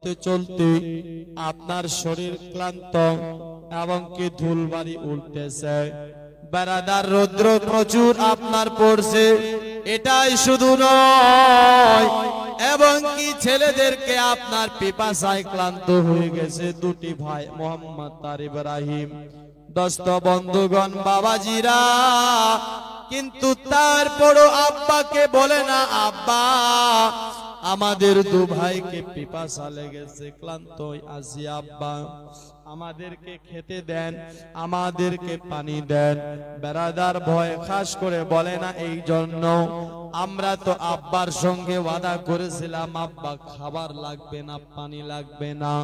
চলতে চলতে আপনার শরীর ক্লান্ত এবং কি ধুলবাড়ি উঠতেছে, বেড়াদার রৌদ্র প্রচুর আপনার পড়ছে, এটাই শুধু নয় এবং কি ছেলেদেরকে আপনার পিপাসায় ক্লান্ত হয়ে গেছে দুটি ভাই মোহাম্মদ আর ইব্রাহিম। দোস্ত বন্ধুগণ বাবাজিরা, কিন্তু তারপরও আব্বাকে বলে না, আব্বা আমাদের দু ভাইকে পিপাসা লেগেছে, ক্লান্ত আছি আব্বা, আমাদেরকে খেতে দেন, আমাদেরকে পানি দেন। বেরাদার ভয় খাস করে বলে না, এই জন্য আমরা তো আব্বার সঙ্গে ওয়াদা করেছিলাম আব্বা খাবার লাগবে না, পানি লাগবে না।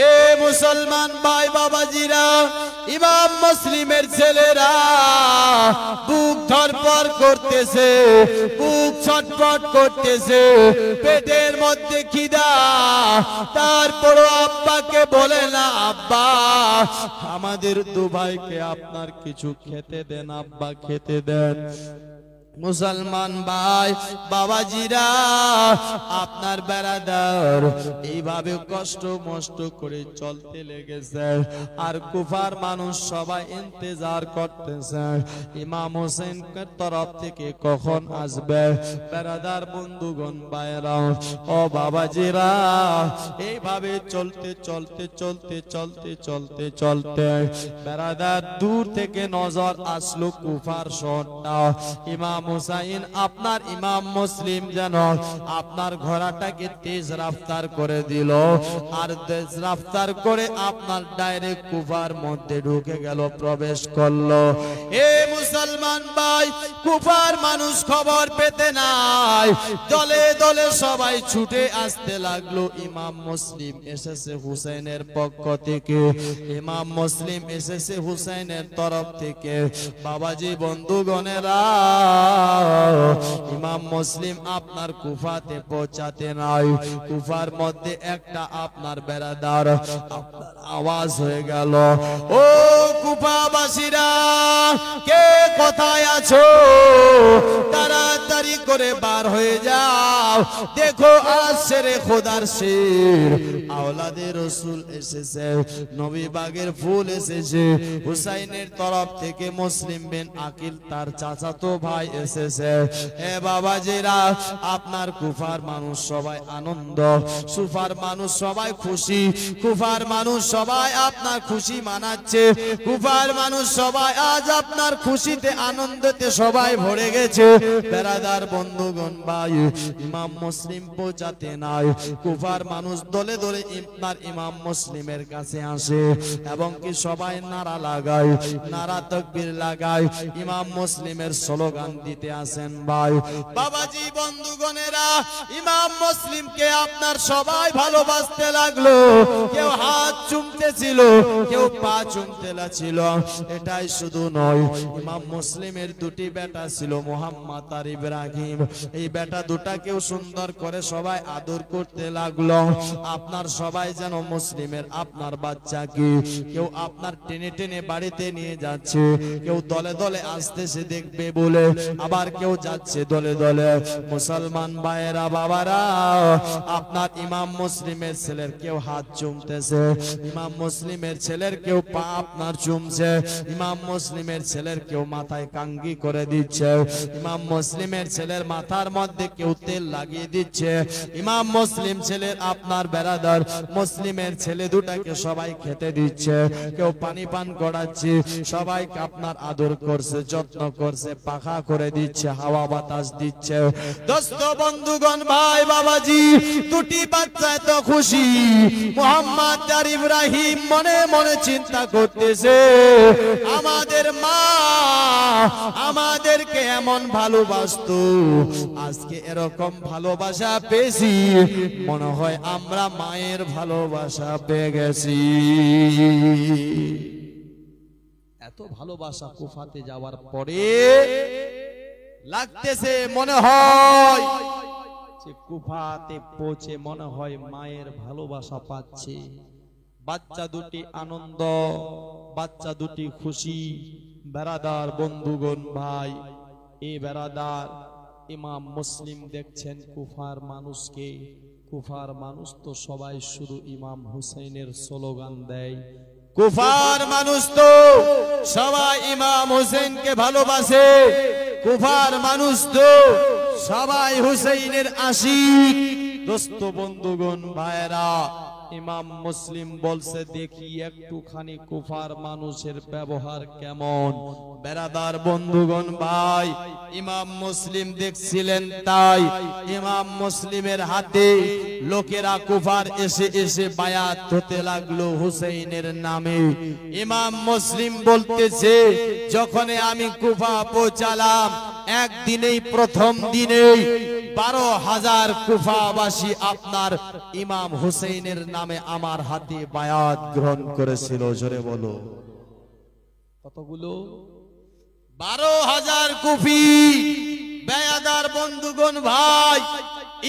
এ মুসলমান ভাই বাবাজিরা, ইমাম মুসলিমের ছেলেরা বুক ধরপড় করতেছে, বুক ছটফট করতেছে, পেটের মধ্যে খিদা, তারপরও আব্বাকে বলে না, আব্বা আমাদের দু ভাইকে আপনার কিছু খেতে দেন, আব্বা খেতে দেন। মুসলমান ভাই বাবাজিরা, আপনার বেড়াদার এইভাবে কষ্ট মষ্ট করে চলতে লেগেছে, আর কুফার মানুষ সবাই ইন্তজার করতেছে ইমাম হোসেনের তরফ থেকে কখন আসবে। বেড়াদার বন্ধুগণ ভাইরা ও বাবাজিরা, এইভাবে চলতে চলতে চলতে চলতে চলতে চলতে বেড়াদার দূর থেকে নজর আসলো কুফার শহরটা। ইমাম হুসাইন আপনার ইমাম মুসলিম যেন আপনার ঘোড়াটাকে তেজ রফতার করে দিল, আর তেজ রফতার করে আপনার ডাইরেক্ট কুফার মধ্যে ঢুকে গেল, প্রবেশ করলো। এ মুসলমান ভাই, কুফার মানুষ খবর পেতে নাই, দলে দলে সবাই ছুটে আসতে লাগলো। ইমাম মুসলিম এসেছে হুসাইনের পক্ষ থেকে, ইমাম মুসলিম এসেছে হুসাইনের তরফ থেকে। বাবাজি বন্ধুগণেরা, ইমাম মুসলিম আপনার কুফাতে পৌঁছাতে নাই, কুফার মধ্যে একটা আপনার বেড়াদার আপনার আওয়াজ হয়ে গেল, ও কুফাবাসীরা কে কোথায় আছো, তাড়াতাড়ি করে বার হয়ে যাও, দেখো আসছে রে খোদার শের, আওলাদে রসুল এসেছে, নবী বাগের ফুল এসেছে। হুসাইনের তরফ থেকে মুসলিম বিন আকিল তার চাচাতো ভাই এসেছে। এ বাবাজিরা, আপনার কুফার মানুষ সবাই আনন্দ, সুফার মানুষ সবাই খুশি, কুফার মানুষ সবাই আপনার খুশি মানাচ্ছে, কুফার মানুষ সবাই আজ আপনার খুশিতে আনন্দতে সবাই ভরে গেছে। বেরাদার বন্ধুগণ ভাই, ইমাম মুসলিম পৌঁছাতে নাই, কুফার মানুষ দলে দলে আপনার ইমাম মুসলিমের কাছে আসে এবং কি সবাই নারা লাগায়, নারা তাকবীর লাগায়, ইমাম মুসলিমের স্লোগান দিতে আসেন। ভাই বাবাজি বন্ধুগণেরা, ইমাম মুসলিমকে আপনার সবাই ভালোবাসতে লাগলো, কেউ হাত চুমতেছিল, কেউ পা চুমতে ছিল। এটাই শুধু নয়, ইমাম মুসলিমের দুটি বেটা ছিল, মুহাম্মদ আর ইব্রাহিম, এই বেটা দুটাকেও সুন্দর করে সবাই আদর করতে লাগলো। আপনার সবাই যেন মুসলিমের আপনার বাচ্চাকে কেউ আপনার টেনে টেনে বাড়িতে নিয়ে যাচ্ছে, কেউ দলে দলে আসতেছে দেখবে বলে, আবার কেউ যাচ্ছে দলে দলে। মুসলমান ভাইয়েরা বাবারা, আপনার ইমাম মুসলিমের ছেলের কেউ হাত চুমতেছে, ইমাম মুসলিমের ছেলের কেউ পা আপনার চুমছে, ইমাম মুসলিমের ছেলের কেউ মাথায় কাঙ্গি করে দিচ্ছে, ইমাম মুসলিমের ছেলের মাথার মধ্যে কেউ তেল লাগিয়ে দিচ্ছে, ইমাম মুসলিম ছেলের আপনার বেরাদার মুসলিমের ছেলে দুটাকে সবাই খেতে দিচ্ছে, কেউ পানি পান করাচ্ছে, সবাই আপনার আদর করছে, যত্ন করছে, পাখা করে দিচ্ছে, হাওয়া বাতাস দিচ্ছে। দোস্ত বন্ধুগণ ভাই বাবাজি, দুটি বাচ্চা এত খুশি, মুহাম্মদ আর ইব্রাহিম মনে মনে চিন্তা করতেছে, আমাদের মা আমাদেরকে এমন ভালোবাসতো, আজকে এরকম ভালোবাসা পেয়েছি, মনে হয় আমরা মায়ের ভালোবাসা পেয়ে গেছি। এত ভালোবাসা কুফাতে যাওয়ার পরে লাগতেছে, মনে হয় যে কুফাতে পৌঁছে মনে হয় মায়ের ভালোবাসা পাচ্ছে। বাচ্চা দুটি আনন্দ, বাচ্চা দুটি খুশি। বেরাদার বন্ধুগণ ভাই, এই বেরাদার ইমাম মুসলিম দেখছেন কুফার মানুষকে, কুফার মানুষ তো সবাই শুধু ইমাম হুসাইনের স্লোগান দেয়। কুফার মানুষ তো সবাই ইমাম হুসেনকে ভালোবাসে। কুফার মানুষ তো সবাই হুসাইনের আশিক। দোস্ত বন্ধুগণ ভাইরা, ইমাম মুসলিম বলছে দেখি একটুখানি কুফার মানুষের ব্যবহার কেমন। বেরাদার বন্ধুগণ ভাই, ইমাম মুসলিম দেখছিলেন, তাই ইমাম মুসলিমের হাতে লোকেরা কুফার এসে এসে বায়াত হতে লাগলো হুসাইনের নামে। ইমাম মুসলিম বলতেছে যখন আমি কুফা পৌঁছালাম একদিনেই, প্রথম দিনেই 12,000 কুফাবাসী আপনার ইমাম হুসাইনের নামে আমার হাতে বায়াত গ্রহণ করেছিল। জোরে বলো কতগুলো? 12,000 কুফি। বেয়াদার বন্ধুগণ ভাই,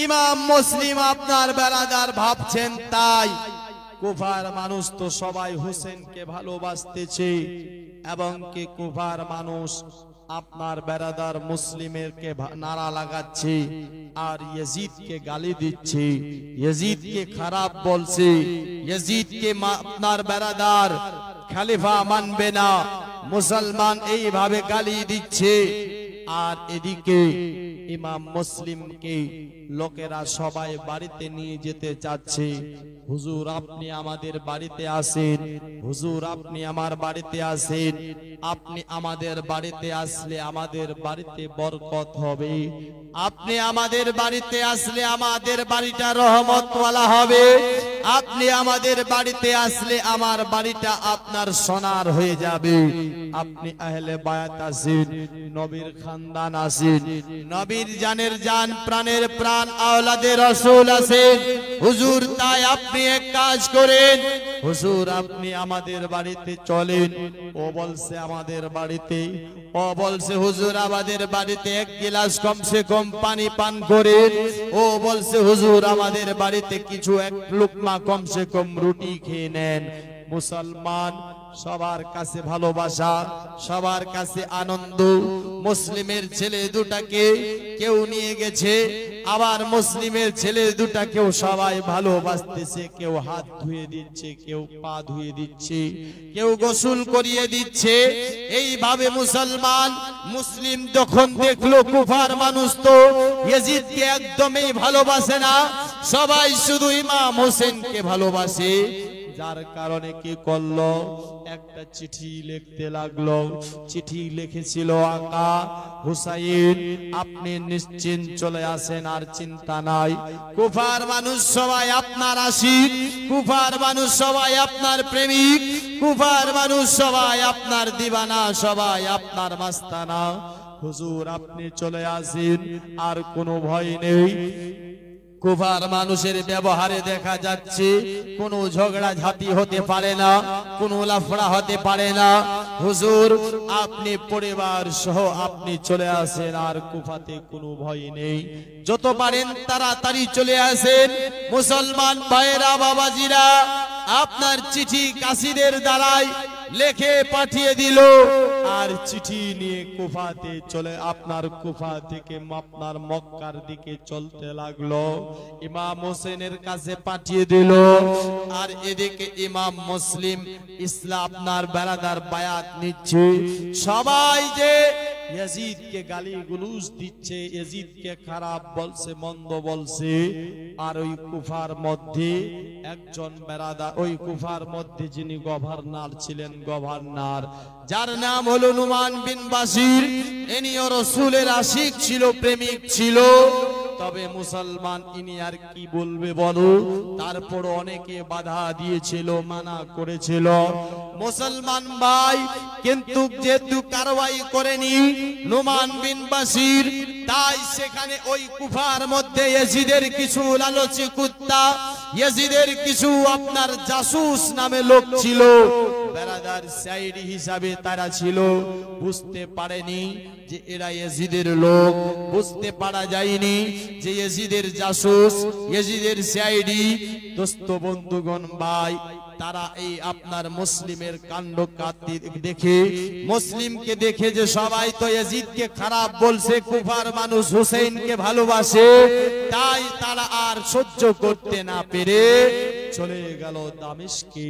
ইমাম মুসলিম আপনার বেরাদার ভাবছেন তাই কুফার মানুষ তো সবাই হুসেনকে ভালোবাসতেছে এবং কি কুফার মানুষ আপনার বেরাদার মুসলিমেরকে নারা লাগাচ্ছে আর ইয়াজিদকে গালি দিচ্ছে, ইয়াজিদকে খারাপ বলছে, ইয়াজিদকে আপনার বেরাদার খলিফা মানবে না, মুসলমান এইভাবে গালি দিচ্ছে। আর এদিকে ইমাম মুসলিমকে লোকেরা সবাই বাড়িতে নিয়ে যেতে চাচ্ছে। হুজুর আপনি আমাদের বাড়িতে আসেন, হুজুর আপনি আমার বাড়িতে আসেন, আপনি আমাদের বাড়িতে আসলে আমাদের বাড়িতে বরকত হবে, আপনি আমাদের বাড়িতে আসলে আমাদের বাড়িটা রহমতওয়ালা হবে, আপনি আমাদের বাড়িতে আসলে আমার বাড়িটা আপনার সোনার হয়ে যাবে। আপনি আহলে বায়াত আছেন, নবীর খানদান আছেন, নবীর জানের জান প্রাণের প্রাণ আওলাদে রাসূল আছেন। হুজুর তাই আপনি এক কাজ করেন, হুজুর আপনি আমাদের বাড়িতে চলেন। ও বলছে আমাদের বাড়িতে, ও বলছে হুজুর আমাদের বাড়িতে এক গিলাস কমসে কম পানি পান করেন। ও বলছে হুজুর আমাদের বাড়িতে কিছু এক লুকমা কমসে কম রুটি খেয়ে নেন। মুসলমান সবার কাছে ভালোবাসা, সবার কাছে আনন্দ। মুসলিমের ছেলে দুটাকে কেউ নিয়ে গেছে, আবার মুসলিমের ছেলে দুটাকেও সবাই ভালোবাসতেছে। কেউ হাত ধুয়ে দিচ্ছে, কেউ পা ধুয়ে দিচ্ছে, কেউ গোসল করিয়ে দিচ্ছে। এইভাবে মুসলমান মুসলিম যখন দেখলো কুফার মানুষ তো ইয়াজিদকে একদমই ভালোবাসে না, সবাই শুধু ইমাম হোসেনকে ভালোবাসে। যার কারণে কি করলো, একটা চিঠি লিখতে লাগলো। চিঠি লিখেছিল আকা হুসাইন আপনি নিশ্চিন্ত চলে আসেন, আর চিন্তা নাই। কুফার মানুষ সবাই আপনার আশিক, কুফার মানুষ সবাই আপনার প্রেমিক, কুফার মানুষ সবাই আপনার দিবানা, সবাই আপনার মাস্তানা। হুজুর আপনি চলে আসেন, আর কোনো ভয় নেই। কুফার মানুষের ব্যবহারে দেখা যাচ্ছে কোনো ঝগড়া ঝাঁটি হতে পারে না, কোনো লাফড়া হতে পারে না। হুজুর আপনি পরিবার সহ আপনি চলে আসেন, আর কুফাতে কোনো ভয় নেই। যত পারেন তাড়াতাড়ি চলে আসেন। মুসলমান ভাইরা বাবাজিরা আপনার চিঠি কাসিদের দ্বারাই লেখে পাঠিয়ে দিল, আর চিঠি নিয়ে কুফাতে চলে আপনার কুফা থেকে আপনার মক্কার দিকে চলতে লাগলো। ইমাম হোসেনের কাছে পাঠিয়ে দিল। আর এদিকে ইমাম মুসলিম ইসলাম আপনার বেরাদার বায়াত নিচ্ছে। সবাই যে ইয়াজিদকে গালি গুলুজ দিচ্ছে, ইয়াজিদকে খারাপ বলছে, মন্দ বলছে। আর ওই কুফার মধ্যে একজন বেরাদার, ওই কুফার মধ্যে যিনি গভর্নর ছিলেন, গভর্নর যার নাম হলো নুমান বিন বাশির, ইনিও রাসূলের আশিক ছিল, প্রেমিক ছিল। তবে মুসলমান ইনি আর কি বলবে বলো, তারপর অনেকে বাধা দিয়েছিল, মানা করেছিল। মুসলমান ভাই কিন্তু যেহেতু কারওয়াই করেনি নুমান বিন বাশির, তাই সেখানে ওই কুফার মধ্যে ইয়াজিদের কিছু লালচি কুত্তা, ইয়াজিদের কিছু আপনার জাসুস নামে লোক ছিল, বেরাদার সাইডি হিসাবে তারা ছিল, বুঝতে পারেনি যে এরা ইয়াজিদের লোক, বুঝতে পারা যায়নি যে ইয়াজিদের জাসুস, ইয়াজিদের সাইডি। দোস্ত বন্ধুগণ ভাই, তারা এই আপনার মুসলিমের কাণ্ড কাতি দেখে, মুসলিমকে দেখে যে সবাই তো ইয়াজিদকে খারাপ বলছে, কুফার মানুষ হুসাইনকে ভালোবাসে, তাই তারা আর সহ্য করতে না পেরে চলে গেল দামেস্কে।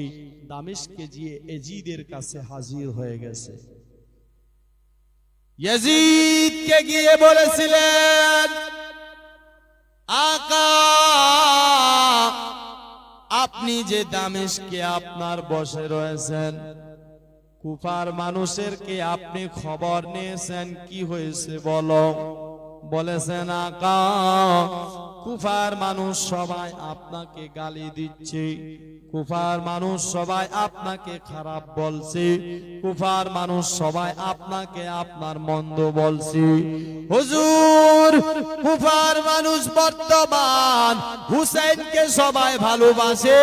দামেস্কে গিয়ে ইয়াজিদের কাছে হাজির হয়ে গেছে। ইয়াজিদকে গিয়ে বলেছিলেন, আকা আপনি যে দামেস্কে আপনার বসে রয়েছেন, কুফার মানুষের কে আপনি খবর নিয়েছেন, কি হয়েছে বলো। বলেছেন, আকা কুফার মানুষ সবাই আপনাকে গালি দিচ্ছে, কুফার মানুষ সবাই আপনাকে খারাপ বলছে, কুফার মানুষ সবাই আপনাকে আপনার মন্দ বলছে। হুজুর, কুফার মানুষ বর্তমান হুসাইনকে সবাই ভালোবাসে,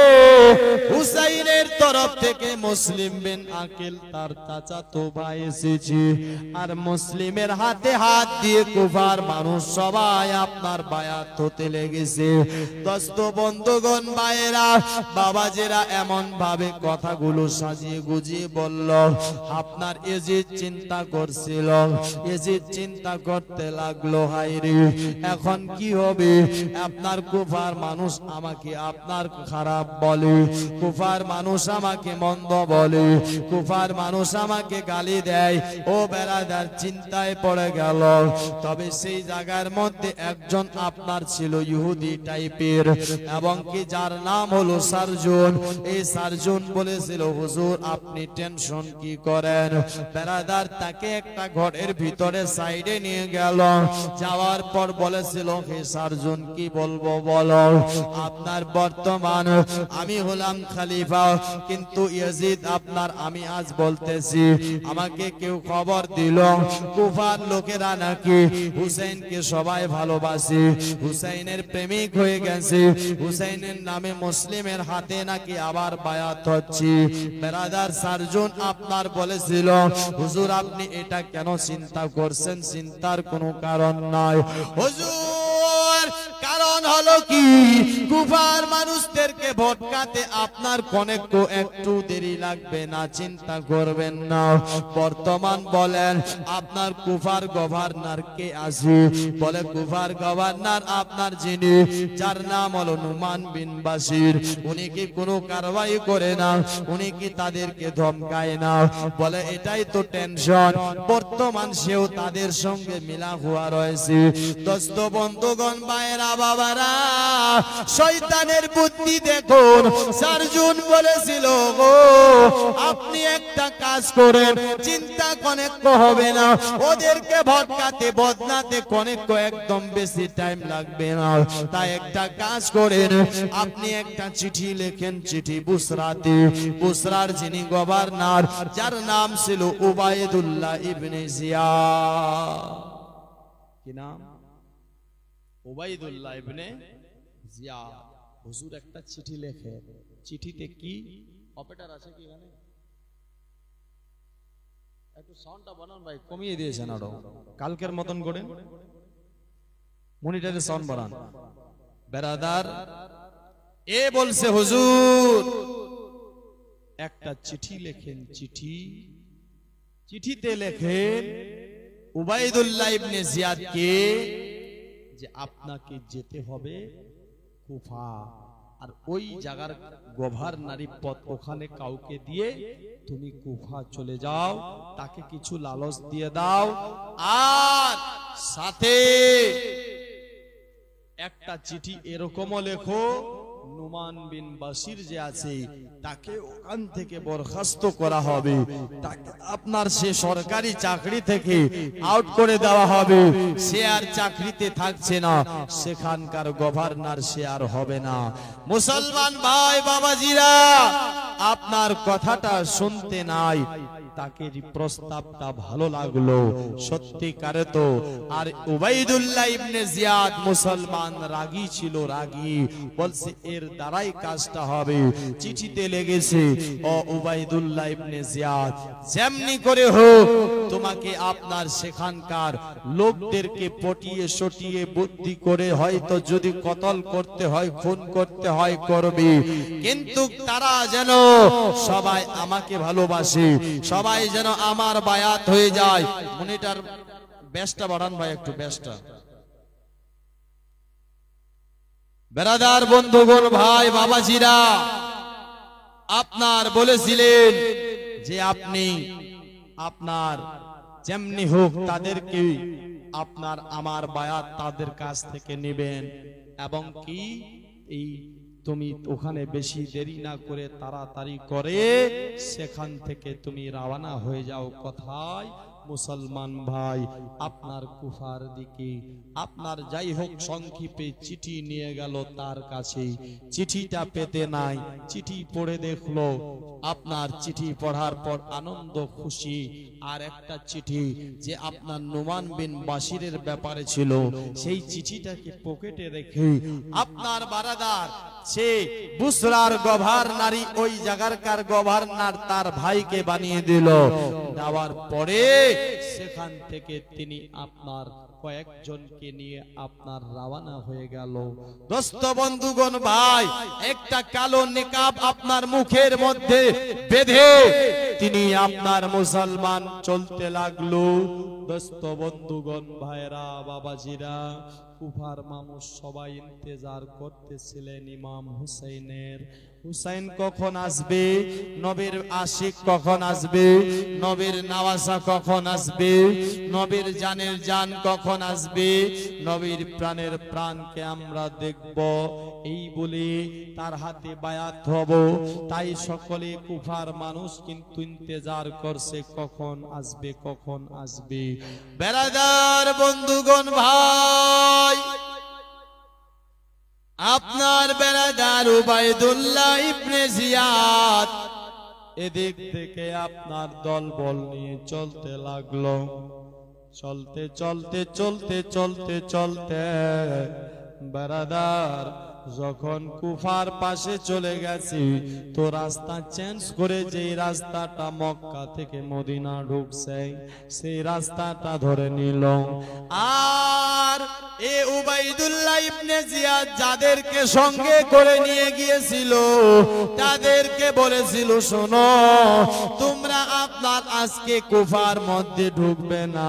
হুসাইনের তরফ থেকে মুসলিম বিন আকিল তার চাচাতো ভাই এসেছে, আর মুসলিমের হাতে হাত দিয়ে কুফার মানুষ সবাই আপনার বায়াত হতে লেগেছে। দোস্ত বন্ধুগণ ভাইয়েরা, বাবাজিরা এমন ভাবে কথাগুলো সাজিয়ে গুজিয়ে বলল। আপনার ইয়াজিদ চিন্তা করছিল, ইয়াজিদ চিন্তা করতে লাগলো, হায়রে এখন কি হবে। আপনার কুফার মানুষ আমাকে আপনার খারাপ বলে, কুফার মানুষ আমাকে মন্দ বলে, কুফার মানুষ আমাকে গালি দেয়। ও বেরাদার চিন্তায় পড়ে গেল। তবে সেই জায়গার মধ্যে একজন আপনার ছিল ইহুদি টাইপের, এবং কি যার নাম হলো সারজুন। এই সারজুন বলেছিল, হুজুর আপনি টেনশন কি করেন। বেরাদার তাকে একটা ঘরের ভিতরে সাইডে নিয়ে গেল, যাওয়ার পর বলেছিল, হে সারজুন কি বলবো বলো। আপনার বর্তমান আমি হলাম খলিফা, কিন্তু ইয়াজিদ আপনার, আমি আজ বলতেছি, আমাকে কেউ খবর দিল কুফার লোকেরা নাকি হুসাইনকে সবাই ভালোবাসে, হুসাইনের প্রেমিক হয়ে গেছে, হুসাইনের নামে মুসলিমের হাতে নাকি আবার বায়াত হচ্ছে। বেরাদার সারজুন আপনার বলেছিল, হুজুর আপনি এটা কেন চিন্তা করছেন, চিন্তার কোনো কারণ নাই হুজুর। কারণ হলো কি, কুফার মানুষদেরকে ভটকাতে আপনার কনেকো একটু দেরি লাগবে না, চিন্তা করবেন না। বর্তমান বলেন আপনার কুফার গভর্নর কে আছে, বলে কুফার গভর্নর আপনার যিনি, যার নাম হলো নুমান বিন বাশির, উনি কি কোনো কারবাই করে না, উনি কি তাদেরকে ধমকায় না। বলে এটাই তো টেনশন, বর্তমান সেও তাদের সঙ্গে মিলা হওয়া রয়েছে। দোস্ত বন্ধুগণ ভাইয়েরা বাবারা, শয়তানের বুদ্ধি দেখুন। সারজুন বলেছিল, গো আপনি একটা কাজ করেন, চিন্তা কনেক হবে না, ওদেরকে ভটকাতে বদনাতে কনেক একদম বেশি টাইম লাগবে না। তাই একটা কাজ করেন, আপনি একটা চিঠি লেখেন, চিঠি বুসরাতে, বুসরার যিনি গভর্নর, যার নাম ছিল উবাইদুল্লাহ ইবনে জিয়াদ। কি নাম? উবাইদুল্লাহ ইবনে জিয়াদ। হুজুর একটা চিঠি লেখে, চিঠিতে কি, অপারেটর আছে কি এখানে? একটু সাউন্ডটা বাড়ান ভাই, কমিয়ে দিয়েছেন আরো, কালকের মতন করেন, মনিটরে সাউন্ড বাড়ান। বেরাদার এ বলছে, হুজুর একটা চিঠি লেখেন, চিঠি, চিঠিতে লেখেন উবাইদুল্লাহ ইবনে জিয়াদকে যে আপনাকে যেতে হবে কুফা, আর ওই জায়গার গভর্নরি পদ ওখানে কাউকে দিয়ে তুমি কুফা চলে যাও, তাকে কিছু লালচ দিয়ে দাও, আর সাথে একটা চিঠি এরকমও লেখো, নুমান বিন বাশির যে আছে তাকে ওখান থেকে বরখাস্ত করা হবে, তাকে আপনার সে সরকারি চাকরি থেকে আউট করে দেওয়া হবে, সে আর চাকরিতে থাকছে না, সেখানকার গভর্নর সে আর হবে না। মুসলমান ভাই বাবাজিরা, আপনার কথাটা শুনতে নাই, তাকে প্রস্তাবটা ভালো লাগলো, সত্যিকারে তো। আর উবাইদুল্লাহ ইবনে জিয়াদ মুসলমান রাগী ছিল, রাগী, বলছে এর দ্বারাই কাজটা হবে। চিঠিতে লেগেছে, ও উবাইদুল্লাহ ইবনে জিয়াদ, যেমনি করে হোক তোমাকে আপনার সেখানকার লোকদেরকে পটিয়ে সটিয়ে বুদ্ধি করে হয়তো যদি কতল করতে হয়, খুন করতে হয় করবে, কিন্তু তারা যেন সবাই আমাকে ভালোবাসে, সবাই যেন আমার বায়াত হয়ে যায়। মনিটর বেশটা বাড়ান ভাই, একটু বেশটা। বেরাদার বন্ধুগণ, ভাই বাবাজিরা, আপনার বলেছিলেন যে আপনি আপনার যেমনি হোক তাদেরকে আপনার আমার বায়াত তাদের কাছ থেকে নেবেন, এবং কি এই তুমি ওখানে বেশি দেরি না করে তাড়াতাড়ি করে সেখান থেকে তুমি রওনা হয়ে যাও। কোথায়? মুসলমান ভাই আপনার কুফার দিকে। আপনার যাই হোক সংক্ষেপে চিঠি নিয়ে গেল তার কাছে, চিঠিটা পেতে নাই, চিঠি পড়ে দেখলো, আপনার চিঠি পড়ার পর আনন্দ খুশি। আর একটা চিঠি যে আপনার নুমান বিন বাশিরের ব্যাপারে ছিল, সেই চিঠিটাকে পকেটে রেখে আপনার বারাদার সে বুসরার গভর্নরি, ওই জায়গার গভর্নর তার ভাইকে বানিয়ে দিল। দেওয়ার পরে সেখান থেকে তিনি আপনার কয়েকজনকে নিয়ে আপনার রওনা হয়ে গেল। দোস্ত বন্ধুগণ ভাই, একটা কালো নিকাব আপনার মুখের মধ্যে বেঁধে তিনি আপনার মুসলমান চলতে লাগলো। দোস্ত বন্ধুগণ ভাইরা বাবাজিরা, কুফার মানুষ সবাই ইন্তজার করতেছিলেন ইমাম হুসাইনের। হুসাইন কখন আসবে, নবীর আশিক কখন আসবে, নবীর নওয়াজা কখন আসবে, নবীর জানের জান কখন আসবে, নবীর প্রাণের প্রাণকে আমরা দেখব, এই বলে তার হাতে বায়াত হব। তাই সকলে কুফার মানুষ কিন্তু ইন্তজার করছে কখন আসবে, কখন আসবে। বেরাদার বন্ধুগণ ভাই, আপনার বেরাদার উবাইদুল্লাহ ইবনে জিয়াদ এদিক থেকে আপনার দলবল নিয়ে চলতে লাগলো। চলতে চলতে চলতে চলতে চলতে বেরাদার যখন কুফার পাশে চলে গেছি, তো রাস্তা চেঞ্জ করে যে রাস্তাটা মক্কা থেকে মদিনা ঢুকছে সেই রাস্তাটা ধরে নিল। আর এ উবাইদুল্লাহ ইবনে জিয়াদ যাদেরকে সঙ্গে করে নিয়ে গিয়েছিল তাদেরকে বলেছিল, শোনো তোমরা আপনার আজকে কুফার মধ্যে ঢুকবে না,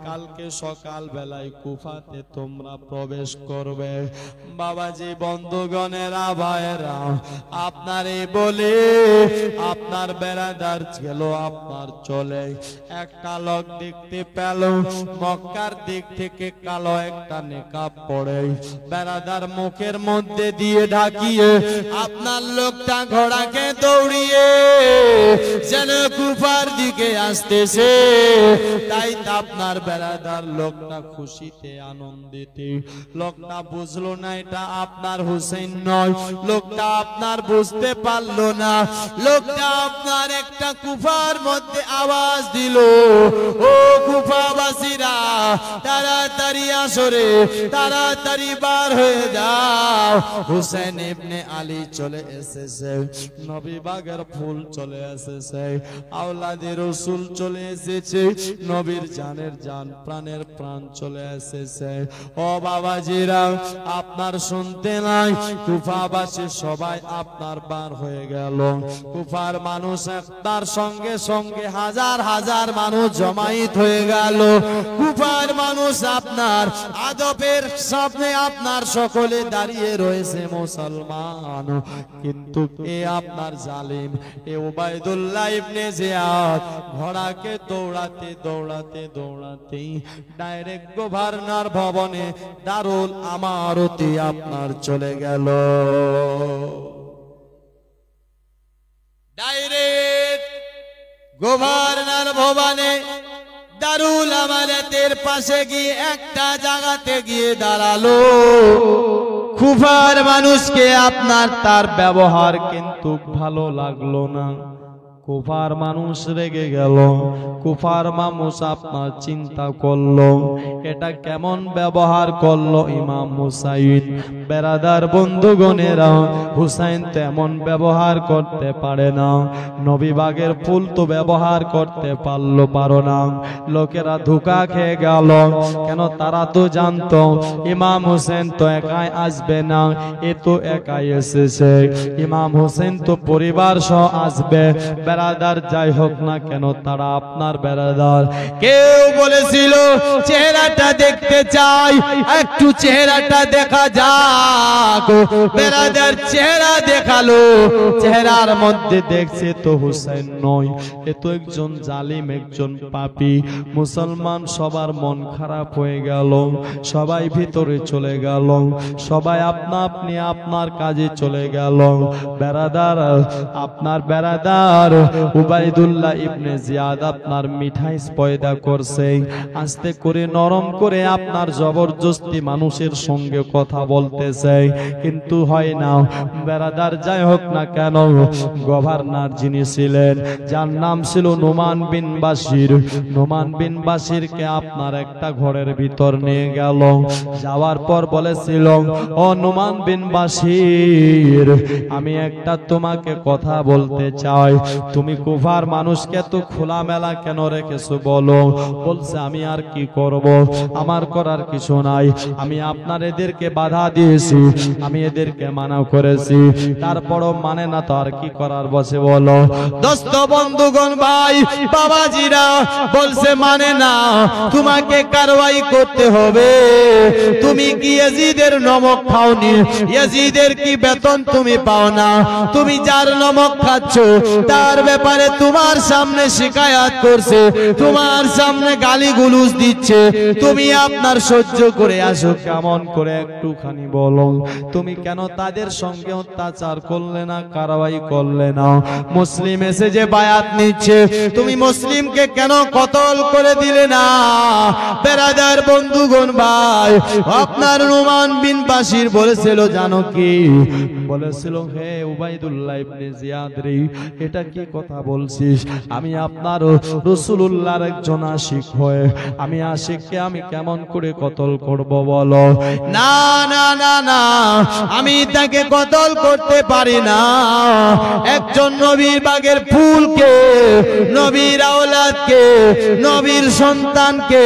কালকে সকাল বেলায় কুফাতে তোমরা প্রবেশ করবে। বাবাজি বন্ধুগণেরা ভাইরা, আপনারে বলে আপনার বেরাদার ছিল আপনার চলে। একটা লোক দেখতে পেল মক্কার দিক থেকে কালো একটা নেকাব পড়ে, বেরাদার মুখের মধ্যে দিয়ে ঢাকিয়ে আপনার লোকটা ঘোড়াকে দৌড়িয়ে যেন কুফার দিকে আসতেছে। তাই আপনার বেরাদার লোকটা খুশিতে আনন্দিত। লোকটা বুঝলো না এটা আপনার হুসেন নয়, লোকটা আপনার বুঝতে পারলো না। লোকটা আপনার একটা কুফার মধ্যে আওয়াজ দিল, ও কুফাবাসীরা তাড়াতাড়ি আসরে, তাড়াতাড়ি বার হয়ে যাও। হুসেন ইবনে আলী চলে এসেছে, নবী বাগের ফুল চলে এসেছে, আওলাদে রাসূল চলে এসেছে, নবীর জানের জান প্রাণের প্রাণ চলে এসেছে। ও বাবাজিরা আপনার শুনতে নাই, কুফাবাসী সবাই আপনার বার হয়ে গেল। কুফার মানুষ তার সঙ্গে সঙ্গে হাজার হাজার মানুষ জমায়েত হয়ে গেল। কুফার মানুষ আপনার আদবের সামনে আপনার সকলে দাঁড়িয়ে রয়েছে মুসলমান, কিন্তু এ আপনার জালিম এ উবাইদুল্লাহ ইবনে জিয়াদ ঘোড়াকে দৌড়াতে দৌড়াতে দৌড়াতে ডাইরেক্ট গভর্নর ভবনে দারুল আমারতে আপনার চলে গেল। ডাইরেক্ট গভর্নর ভবনে দারুল আমারতের পাশে গিয়ে একটা জায়গাতে গিয়ে দাঁড়ালো। কুফার মানুষকে আপনার তার ব্যবহার কিন্তু ভালো লাগলো না। কুফার মানুষ রেগে গেল, কুফার মানুষ আপনার চিন্তা করলো এটা কেমন ব্যবহার করলো ইমাম হুসাইন। বেরাদার বন্ধুগণেরা, হুসাইন তেমন ব্যবহার করতে পারে না, নবী বাগের ফুল তো ব্যবহার করতে পারো না। লোকেরা ধোঁকা খেয়ে গেল, কেন তারা তো জানতো ইমাম হুসেন তো একাই আসবে না, এ তো একাই এসেছে, ইমাম হুসেন তো পরিবার সহ আসবে। বেরাদার যাই হোক না কেন তারা আপনার বেরাদার। কেউ বলেছিল চেহারাটা দেখতে চাই, একটু চেহারাটা দেখা যাক। বেরাদার চেহারা দেখালো, চেহারার মধ্যে দেখছে তো হুসাইন নয়, এ তো একজন জালিম, একজন পাপী। মুসলমান সবার মন খারাপ হয়ে গেল, সবাই ভিতরে চলে গেল, সবাই আপনা আপনি আপনার কাজে চলে গেল। বেরাদার, আপনার বেরাদার উবাইদুল্লাহ ইবনে জিয়াদ আপনার মিঠাই পয়দা করছে, আস্তে করে নরম করে আপনার জবরদস্তি মানুষের সঙ্গে কথা বলতেছে, কিন্তু হয় না। বেরাদার যাই হোক না কেন, গভর্নর যিনি ছিলেন, যার নাম ছিল নোমান বিন বাশির, নোমান বিন বাশিরকে আপনার একটা ঘরের ভিতর নিয়ে গেল। যাওয়ার পর বলেছিল, ও নোমান বিন বাশির, আমি একটা তোমাকে কথা বলতে চাই, তুমি কুফার মানুষকে তো খোলামেলা কেন রেখেছো বলো? বলছে, আমি আর কি করব, আমার করার কিছু নাই, আমি আপনার এদেরকে বাধা দিয়েছি, আমি এদেরকে মানা করেছি, তারপরও মানে না তো আর কি করার বসে বলো। দোস্ত বন্ধুগণ, ভাই বাবাজিরা বলছে মানে না, তোমাকে কারওয়াই করতে হবে। তুমি কি ইয়াজিদের নমক খাওনি? ইয়াজিদের কি বেতন তুমি পাও না? তুমি যার নমক খাচ্ছ তার ব্যাপারে তোমার সামনে শিকায়াত করছে, তোমার সামনে গালিগুলুজ দিচ্ছে, তুমি আপনার সহ্য করে আসো কেমন করে একটুখানি বলো। তুমি কেন তাদের সঙ্গে অত্যাচার করলে না, কারওয়াই করলে না? মুসলিম এসে যে বায়াত নিচ্ছে, তুমি মুসলিমকে কেন কতল করে দিলে না? বেরাদার বন্ধুগণ, ভাই আপনার নোমান বিন বাশির বলেছিল জানো কি বলেছিল? হে উবাইদুল্লাহ ইবনে জিয়াদ রে, এটা কি কথা বলছিস? আমি আপনার রাসূলুল্লাহর একজন আশিক হয়ে আমি আশিককে আমি কেমন করে কতল করব বলো? না না না না, আমি তাকে কতল করতে পারি না। একজন নবীর বাগের ফুলকে, নবীর আওলাদকে, নবীর সন্তানকে,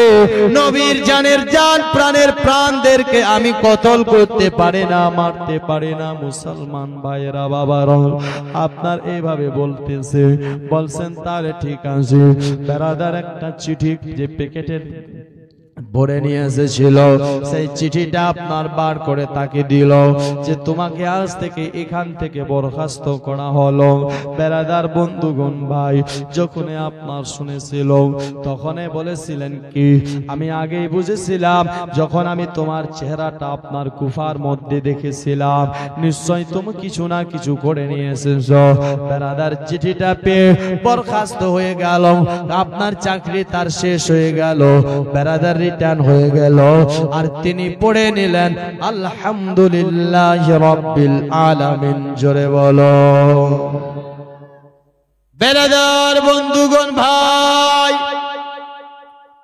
নবীর জানের জান, প্রাণের প্রাণদেরকে আমি কতল করতে পারি না, মারতে পারি না। মুসলমান ভাইয়েরা, বাবারা, আপনার এইভাবে বলতেছে, বলছেন তাহলে ঠিক আছে। বেরাদার একটা চিঠি যে প্যাকেটের ভরে নিয়ে এসেছিল, সেই চিঠিটা আপনার বার করে তাকে দিল যে তোমাকে আজ থেকে এখান থেকে বরখাস্ত করা হলো। বেরাদার বন্ধুগণ, ভাই যখন আপনার শুনেছিল তখনই বলেছিলেন কি, আমি আগেই বুঝেছিলাম, যখন আমি তোমার চেহারাটা আপনার কুফার মধ্যে দেখেছিলাম, নিশ্চয় তুমি কিছু না কিছু করে নিয়ে এসেছো। বেরাদার চিঠিটা পেয়ে বরখাস্ত হয়ে গেল, আপনার চাকরি তার শেষ হয়ে গেল, বেরাদার রিটার্ন হয়ে গেল। আর তিনি পড়ে নিলেন আলহামদুলিল্লাহ রাব্বিল আলামিন। জোরে বলো। বেরাদার বন্ধুগণ, ভাই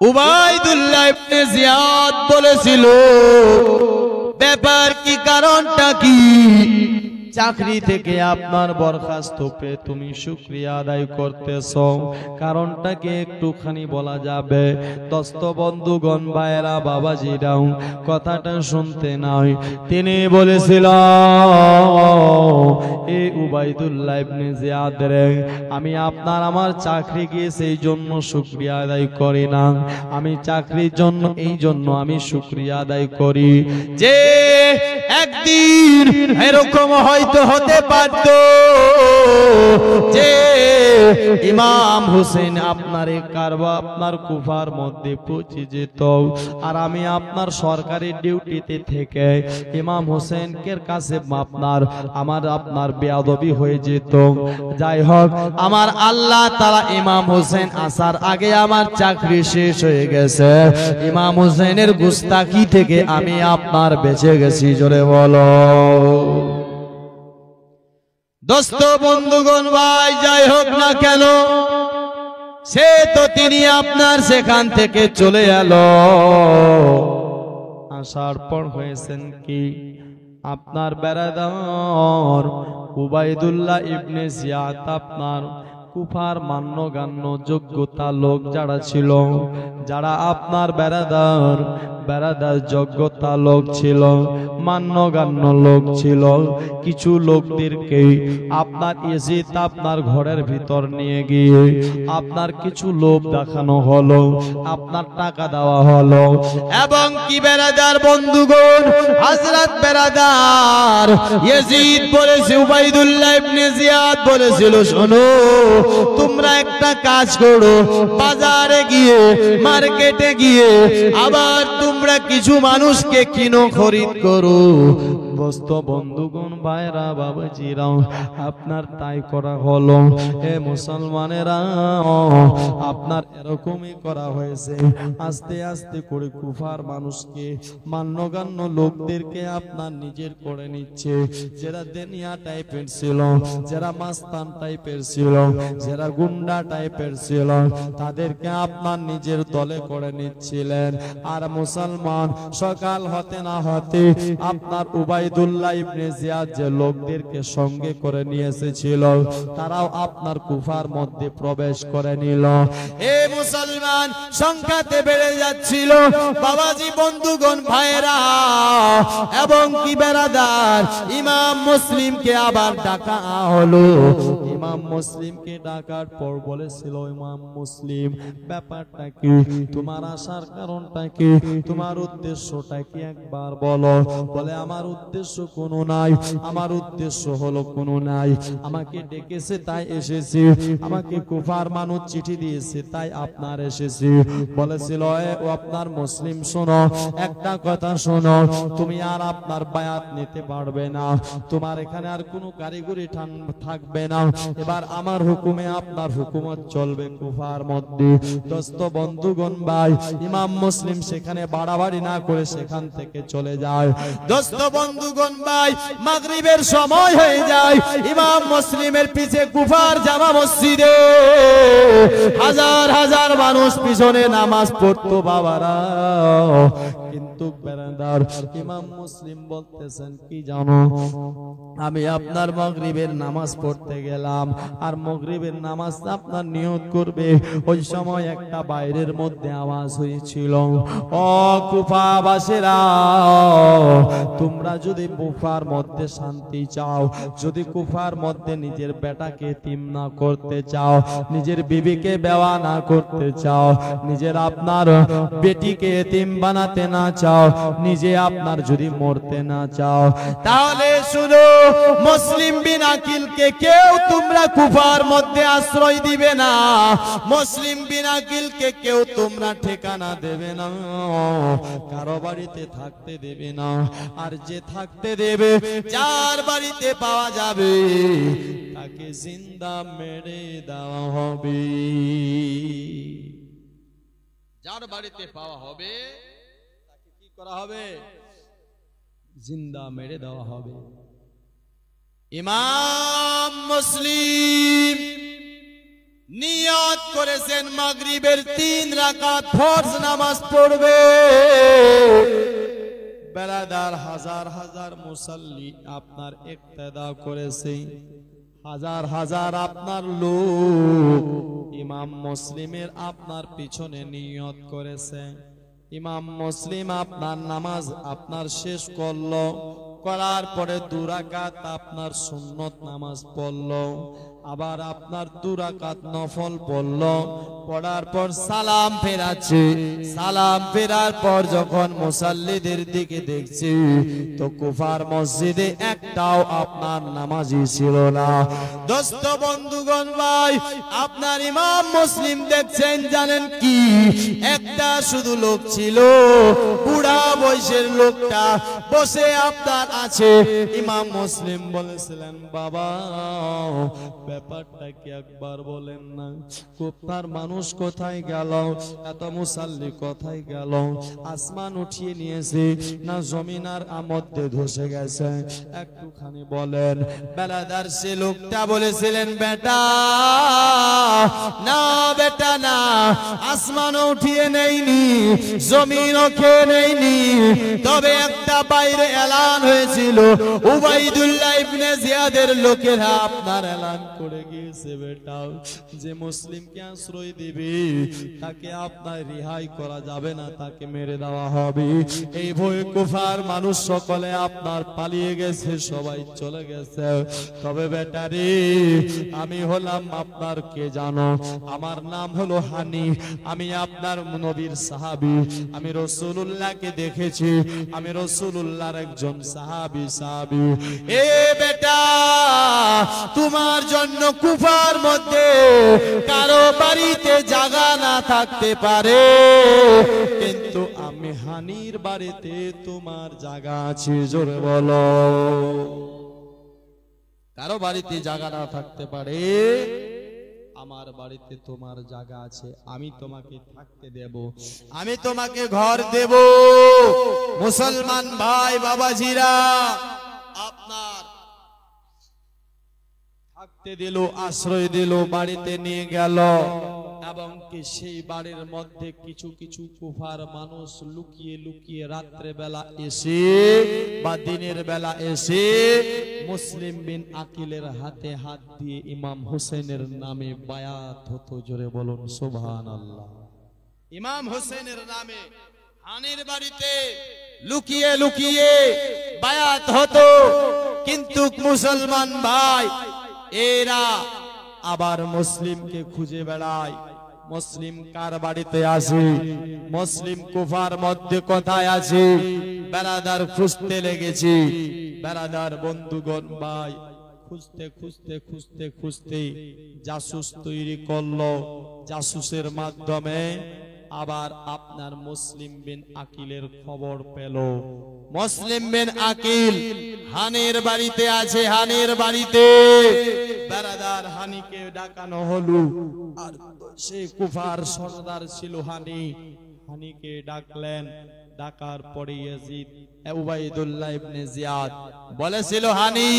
উবাইদুল্লাহ ইবনে জিয়াদ বলেছিল, ব্যাপার কি, কারণটা কি? চাকরি থেকে আপনার বরখাস্ত পেয়ে তুমি শুকরিয়া আদায় করতেছো, কারণটাকে একটুখানি বলা যাবে? দোস্ত বন্ধুগণ, ভাইয়েরা, বাবাজিরাও কথাটা শুনতে নাই। তিনি বলেছিল, এ উবাইদুল্লাহ ইবনে জিয়াদ রে, আমি আপনার আমার চাকরি গিয়েছে এই জন্য শুকরিয়া আদায় করি না, আমি চাকরির জন্য এই জন্য আমি শুকরিয়া আদায় করি যে একদিন এরকম হয়তো হতে পারত যে ইমাম হুসেন আপনার এই কারবা আপনার কুফার মধ্যে পৌঁছে যেত, আর আমি আপনার সরকারি ডিউটিতে থেকে ইমাম হুসেনের কাছে আপনার বেয়াদবি হয়ে যেত। যাই হোক, আমার আল্লাহ তাআলা ইমাম হুসেন আসার আগে আমার চাকরি শেষ হয়ে গেছে, ইমাম হুসেনের গুস্তাখি থেকে আমি আপনার বেঁচে গেছি। জোরে বলো। দোস্ত বন্ধুগণ ভাই যাই হোক না কেন, সে তো তিনি আপনার সেখান থেকে চলে এলো। আসার পর হয়েছেন কি, আপনার বেরাদার উবাইদুল্লাহ ইবনে জিয়াদ আপনার কুফার মান্যগান্য যোগ্যতা লোক যারা ছিল, যারা আপনার বেরাদার যোগ্যতা লোক ছিল, মান্যগান্য লোক ছিল, কিছু লোকদেরকে আপনার ইয়াজিদ আপনার ঘরের ভিতর নিয়ে গিয়ে আপনার কিছু লোভ দেখানো হলো, আপনার টাকা দেওয়া হলো। এবং কি বেরাদার বন্ধুগণ, হযরত বেরাদার ইয়াজিদ বলেছে, উবাইদুল্লাহ ইবনে জিয়াদ বলেছিল, শোনো তোমরা একটা কাজ করো, বাজারে গিয়ে মার্কেটে গিয়ে আবার তোমরা কিছু মানুষকে কিনো, খরিদ করো। বস্ত বন্ধুগণ ভাইরা বাবাজিরা, আপনার তাই করা হলো। হে মুসলমানেরা, আপনার এরকমই করা হয়েছে। আস্তে আস্তে করে কুফার মানুষকে, মান্যগান্য লোকদেরকে আপনার নিজের করে নিচ্ছে। যারা দেনিয়া টাইপের ছিল, যারা মাস্তান টাইপের ছিল, যারা গুন্ডা টাইপের ছিল, তাদেরকে আপনার নিজের দলে করে নিচ্ছিলেন। আর মুসলমান সকাল হতে না হতে আপনার উবাইদুল্লাহ ইবনে জিয়াদ যে লোকদেরকে সঙ্গে করে নিয়ে এসেছিল, তারাও আপনার কুফার মধ্যে প্রবেশ করে নিল। এই মুসলমান সংখ্যাতে বেড়ে যাচ্ছিল বাবাজি, বন্ধুগণ ভাইরা। এবং কি বেরাদার, ইমাম মুসলিমকে আবার ডাকা হলো। ইমাম মুসলিমকে ডাকার পর বলেছিল, ইমাম মুসলিম ব্যাপারটা কি, তোমার আসার কারণটা কি, তোমার উদ্দেশ্যটা কি একবার বলো। বলে, আমার উদ্দেশ্য কোনো নাই, আমার উদ্দেশ্য হলো কোনো নাই। আমাকে ডেকেছে তাই এসেছি, আমাকে কুফার মানুষ চিঠি দিয়েছে তাই আপনার এসেছি। বলেছিল, ও আপনার মুসলিম শোনো, একটা কথা শোনো, তুমি আর আপনার বায়াত নিতে পারবে না, তোমার এখানে আর কোনো কারিগরি থাকবে না। এবার আমার হুকুমে আপনার হুকুমত চলবে কুফার মধ্যে। দোস্ত বন্ধুগণ ভাই, ইমাম মুসলিম সেখানে বাড়াবাড়ি না করে সেখান থেকে চলে যায়। দোস্ত বন্ধুগণ ভাই, মাগরিবের সময় হয়ে যায়। ইমাম মুসলিমের পিছে কুফার জামা মসজিদে হাজার হাজার মানুষ পিছনে নামাজ পড়তো বাবারা। কিন্তু বেরাদার, ইমাম মুসলিম বলতেছেন কি জানো, আমি আপনার মাগরিবের নামাজ পড়তে গেলাম, আর মাগরিবের নামাজ আপনার নিয়ত করবে, ওই সময় একটা বাইরের মধ্যে আওয়াজ হয়েছিল, ও কুফাবাসীরা, তোমরা যদি কুফার মধ্যে শান্তি চাও, যদি কুফার মধ্যে নিজের বেটাকে এতিম না করতে চাও, নিজের বিবিকে বেওয়া না করতে চাও, নিজের আপনার বেটিকে এতিম বানাতে না চাও, নিজে আপনার যদি মরতে না চাও, তাহলে শুনো, মুসলিম বিন আকিলকে কেউ তোমরা কুফার মধ্যে আশ্রয় দিবে না, মুসলিম বিন আকিলকে কেউ তোমরা ঠিকানা দেবে না, কারো বাড়িতে থাকতে দেবে না। আর যে থাকতে দেবে, যার বাড়িতে পাওয়া যাবে, তাকে জিন্দা মেরে দেওয়া হবে। যার বাড়িতে পাওয়া হবে তাকে কি করা হবে? জিন্দা মেরে দেওয়া হবে। ইমাম মুসলিম নিয়ত করেছেন মাগরিবের 3 রাকাত ফরজ নামাজ পড়বে। বেরাদার, হাজার হাজার মুসাল্লি আপনার ইক্তেদা করেছে, হাজার হাজার আপনার লোক ইমাম মুসলিমের আপনার পিছনে নিয়ত করেছে। ইমাম মুসলিম আপনার নামাজ আপনার শেষ করলো, করার পরে 2 রাকাত আপনার সুন্নত নামাজ পড়লো, আবার আপনার 2 রাকাত নফল পড়লো, পড়ার পর সালাম ফেরাচ্ছে। সালাম ফেরার পর যখন মুসাল্লিদের দিকে দেখছি, তো কুফার মসজিদে একটাও আপনার নামাজি ছিল না। দোস্ত বন্ধুগণ ভাই, আপনার ইমাম মুসলিম দেখছেন জানেন কি, একটা শুধু লোক ছিল, বুড়া বয়সের লোকটা, বসে আপনার আছে। ইমাম মুসলিম বলেছিলেন, বাবা ব্যাপারটা কি একবার বলেন না, আপনার মানুষ কোথায় গেল, এত মুসাল্লি কোথায় গেল, আসমান উঠিয়ে নিয়েছে না জমিনার মধ্যে ধসে গেছে, একটুখানি বলেন। বেলাদার সে লোকটা বলেছিলেন, বেটা না, বেটা না, আসমানও উঠিয়ে নেয়নি, জমিনও খেয়ে নেয়নি, তবে একটা বাইরে এলান হয়েছিল, উবাইদুল্লাহ ইবনে জিয়াদের লোকেরা আপনার এলান করে গিয়েছে, বেটা যে মুসলিমকে আশ্রয় দিবে তাকে আপনার রেহাই করা যাবে না, তাকে মেরে দেওয়া হবে। এই ভয়ে কুফার মানুষ সকলে আপনার পালিয়ে গেছে, সবাই চলে গেছে। তবে বেটারে আমি হলাম আপনার, কে জানো, আমার নাম হলো হানি, আমি আপনার নবীর সাহাবী, আমি রাসূলুল্লাহকে দেখেছি, আমি রাসূলুল্লাহর একজন সাহাবী। এ বেটা, তোমার জন্য কুফার মধ্যে কারো বাড়িতে জায়গা না থাকতে পারে, কিন্তু আমি হানির বাড়িতে তোমার জায়গা আছে। জোরে বলো। কারো বাড়িতে জায়গা না থাকতে পারে, আমার বাড়িতে তোমার জায়গা আছে, আমি তোমাকে থাকতে দেব, আমি তোমাকে ঘর দেব। মুসলমান ভাই বাবাজিরা, আপনার থাকতে দিল, আশ্রয় দিল, বাড়িতে নিয়ে গেল, এবং কি সেই বাড়ির মধ্যে কিছু কিছু কুফার মানুষ লুকিয়ে লুকিয়ে রাত্রে বেলা এসে বা দিনের বেলা এসে মুসলিম বিন আকিলের হাতে হাত দিয়ে ইমাম হোসেনের নামে বায়াত হতো। জোরে বলুন সুবহানাল্লাহ। ইমাম হোসেনের নামে হানির বাড়িতে লুকিয়ে লুকিয়ে বায়াত হতো। কিন্তু মুসলমান ভাই, এরা আবার মুসলিমকে খুঁজে বেড়ায়, মুসলিম কার বাড়িতে আছে, মুসলিম কুফার মধ্যে কোথায় আছে, বেরাদার খুঁজতে লেগেছি। বেরাদার বন্ধুগণ ভাই, খুঁজতে খুঁজতে খুঁজতে খুঁজতে জাসুস তৈরি করলো, জাসুসের মাধ্যমে আবার আপনার মুসলিম বিন আকিলের খবর পেল। মুসলিম বিন আকিল হানির বাড়িতে আছে, হানির বাড়িতে। বেরাদার হানিকে ডাকানো হলো, আর সে কুফার সরদার ছিল হানি, হানিকে ডাকলেন। ডাকার পরে ইয়াজিদ উবাইদুল্লাহ ইবনে জিয়াদ বলেছিল, হানি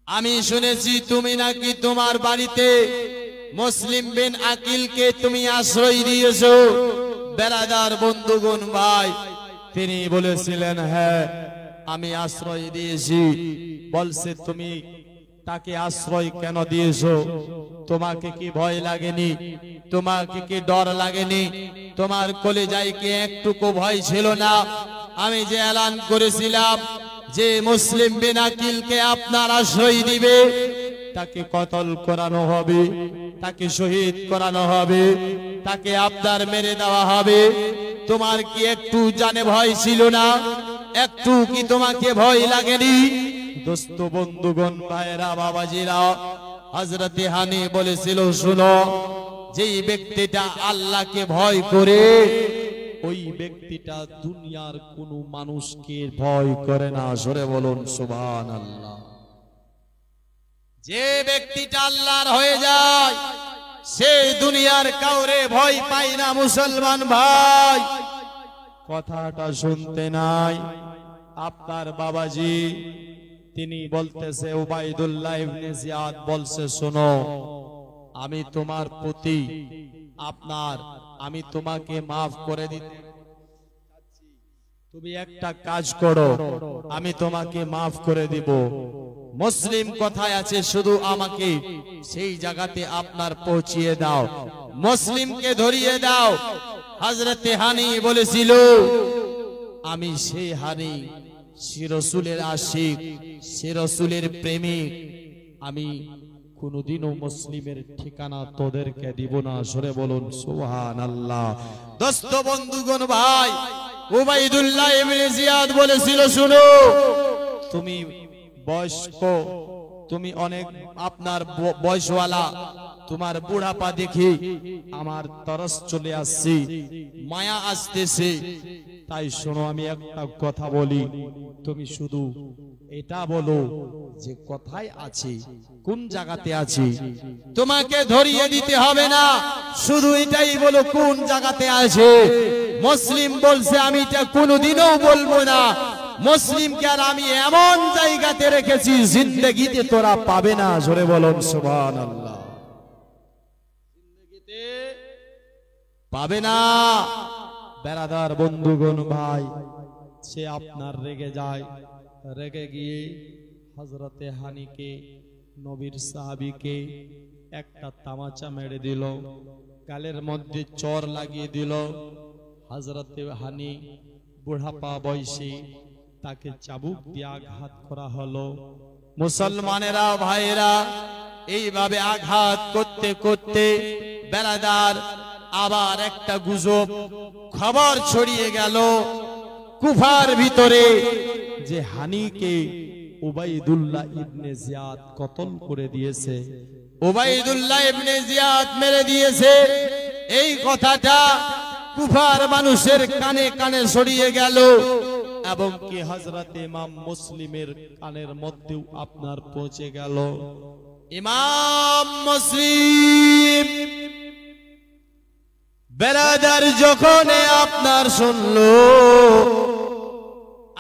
আমি শুনেছি তুমি নাকি তোমার বাড়িতে মুসলিম বিন আকিলকে তুমি আশ্রয় দিয়েছো। বেরাদার বন্ধুগণ ভাই, তিনি বলেছিলেন, হ্যাঁ আমি আশ্রয় দিয়েছি। বলছে, তুমি তাকে আশ্রয় কেন দিয়েছো? তোমাকে কি ভয় লাগেনি? তোমাকে কি ডর লাগেনি? তোমার কলিজায় কি একটুকু ভয় ছিল না? আমি যে এলান করেছিলাম যে মুসলিম বিন আকিলকে আপনার আশ্রয় দিবে, তাকে কতল করানো হবে, তাকে শহীদ করানো হবে, তাকে আপনার মেরে দেওয়া হবে। তোমার কি একটু জানে ভয় ছিল না? একটু কি তোমাকে ভয় লাগেনি? দোস্ত বন্ধুগণ ভাইরা বাবাজিরা, হযরতে হানি বলেছিল, শুনো, যেই ব্যক্তিটা আল্লাহকে ভয় করে ওই ব্যক্তিটা দুনিয়ার কোন মানুষকে ভয় করে না। জোরে বলুন সুবহানাল্লাহ। যে ব্যক্তিটা আল্লাহর হয়ে যায় সে দুনিয়ার কাউরে ভয় পায় না। মুসলমান ভাই, কথাটা শুনতে নাই? আপনার বাবাজি তিনি বলতেছে, উবাইদুল্লাহ ইবনে জিয়াদ বলছে, শোনো, আমি তোমার প্রতি আমি তোমাকে মাফ করে দিতে, তুমি একটা কাজ করো, আমি তোমাকে মাফ করে দিব। মুসলিম কোথায় আছে শুধু আমাকে সেই জায়গাতে আপনার পৌঁছিয়ে দাও, মুসলিমকে ধরিয়ে দাও। হযরতে হানি বলেছিল, আমি সেই হানি, সে রাসূলের আশিক, সে রাসূলের প্রেমিক, আমি কোনদিনও মুসলিমের ঠিকানা তোদেরকে দিব না। সরে বলুন সুবহানাল্লাহ। দোস্ত বন্ধুগণ ভাই, উবাইদুল্লাহ ইবনে জিয়াদ বলেছিল, শুনো, তুমি বয়স্ক, তুমি অনেক আপনার বয়সওয়ালা, তোমার বুড়াপা দেখি আমার তরস চলে আসছে, মায়া আসতেছে, তাই শোনো, আমি একটা কথা বলি, তুমি শুধু এটা বলো যে কোথায় আছি, কোন জায়গাতে আছি। তোমাকে ধরিয়ে দিতে হবে না, শুধু এটাই বলো কোন জায়গাতে আছে। মুসলিম বলছে আমি এটা কোনোদিনও বলবো না। মুসলিমকে আর আমি এমন জায়গাতে রেখেছি জিন্দেগিতে তোরা পাবে না। জোরে বলুন সুবহানাল্লাহ। জিন্দেগিতে পাবে না। বেরাদার বন্ধুগণ ভাই, সে আপনার রেগে যায়, রেগে গিয়ে হযরতে হানিকে, নবীর সাহাবীকে একটা তামাচা মেরে দিল, গালের মধ্যে চর লাগিয়ে দিল। হযরতে হানি বুড়াপা বয়সী, তাকে চাবুক দিয়ে আঘাত করা হলো। মুসলমানেরা ভাইরা এইভাবে আঘাত করতে করতে বেরাদার আবার একটা গুজব খবর ছড়িয়ে গেল কুফার ভিতরে যে হানিকে উবাইদুল্লাহ ইবনে জিয়াদ কতল করে দিয়েছে, উবাইদুল্লাহ ইবনে জিয়াদ মেরে দিয়েছে। এই কথাটা কুফার মানুষের কানে কানে ছড়িয়ে গেল এবং কি হযরত ইমাম মুসলিমের কানের মধ্যেও আপনার পৌঁছে গেল। ইমাম মুসলিম বেরাদার যখন আপনার শুনলো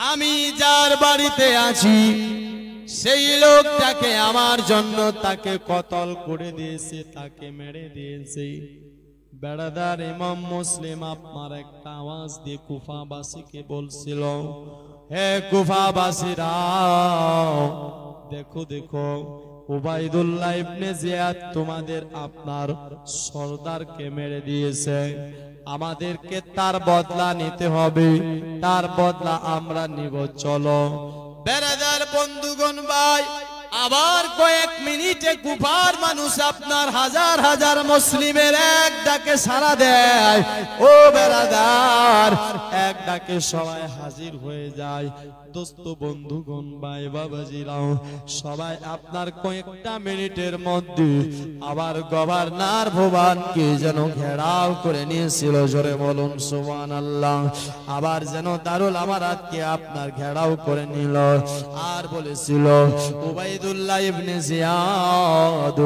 আমি যার বাড়িতে আছি সেই লোকটাকে আমার জন্য তাকে কতল করে দিয়েছে, তাকে মেরে দিয়েছে, বেরাদার ইমাম মুসলিম আপনার একটা আওয়াজ দিয়ে কুফাবাসীকে বলছিল, হে কুফাবাসীরা, দেখো দেখো উবাইদুল্লাহ ইবনে জিয়াদ তোমাদের আপনার সর্দারকে মেরে দিয়েছে, আমাদেরকে তার বদলা নিতে হবে, তার বদলা আমরা নিব, চলো। বেরাদার বন্ধুগণ ভাই, আবার কয়েক মিনিটে কুফার মানুষ আপনার হাজার হাজার মুসলিমের এক ডাকে সাড়া দেয়। ও বেরাদার, এক ডাকে সবাই হাজির হয়ে যায়। দোস্ত বন্ধুগণ ভাই বাবাজিরাও, সবাই আপনার কয়েকটা মিনিটের মধ্যে আবার গভর্নর ভবানকে যেন ঘেরাও করে নিয়েছিল। জোরে বলুন সুবহানাল্লাহ। আবার যেন দারুল আমারাতকে আপনার ঘেরাও করে নিল আর বলেছিল, উবাইদুল্লাহ ইবনে জিয়াদ,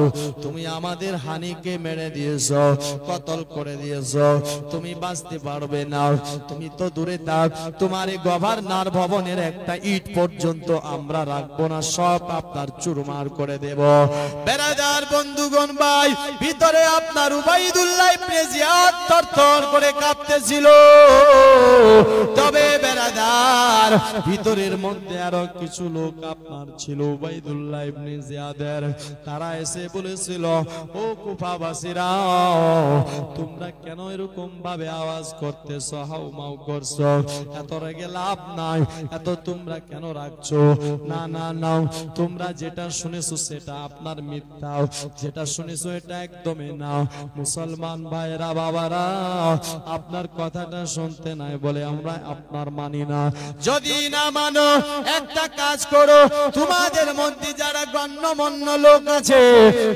তুমি আমাদের হানিকে মেরে দিয়েছো, কতল করে দিয়েছো, তুমি বাঁচতে পারবে না, তুমি তো দূরে থাক, তোমার এই গভর্নর ভবনের একটা ইট পর্যন্ত আমরা রাখবো না, সব আপনার চুরমার করে দেব। বেরাদার বন্ধুগণ ভাই, ভিতরে আপনার উবাইদুল্লাহ ইবনে জিয়াদ থরথর করে কাঁপতেছিল। তবে বেরাদার ভিতরের মধ্যে আরো কিছু লোক আপনার ছিল উবাইদুল্লাহ ইবনে জিয়াদের, তারা এসে বলেছিল, ও কুফাবাসীরা, তোমরা কেন এরকম ভাবে আওয়াজ করতেছো, হাউমাউ করছো, এত রেগে লাভ নাই, এত তোমরা কেন রাখছো? না না না, তোমরা যেটা শুনেছো সেটা আপনার মিথ্যা, যেটা শুনেছো এটা একদমই না। মুসলমান ভাইরা বাবারা, আপনার কথাটা শুনতে নাই বলে আমরা আপনার মানি না। যদি না মানো, একটা কাজ করো, তোমাদের মধ্যে যারা গণ্যমান্য লোক আছে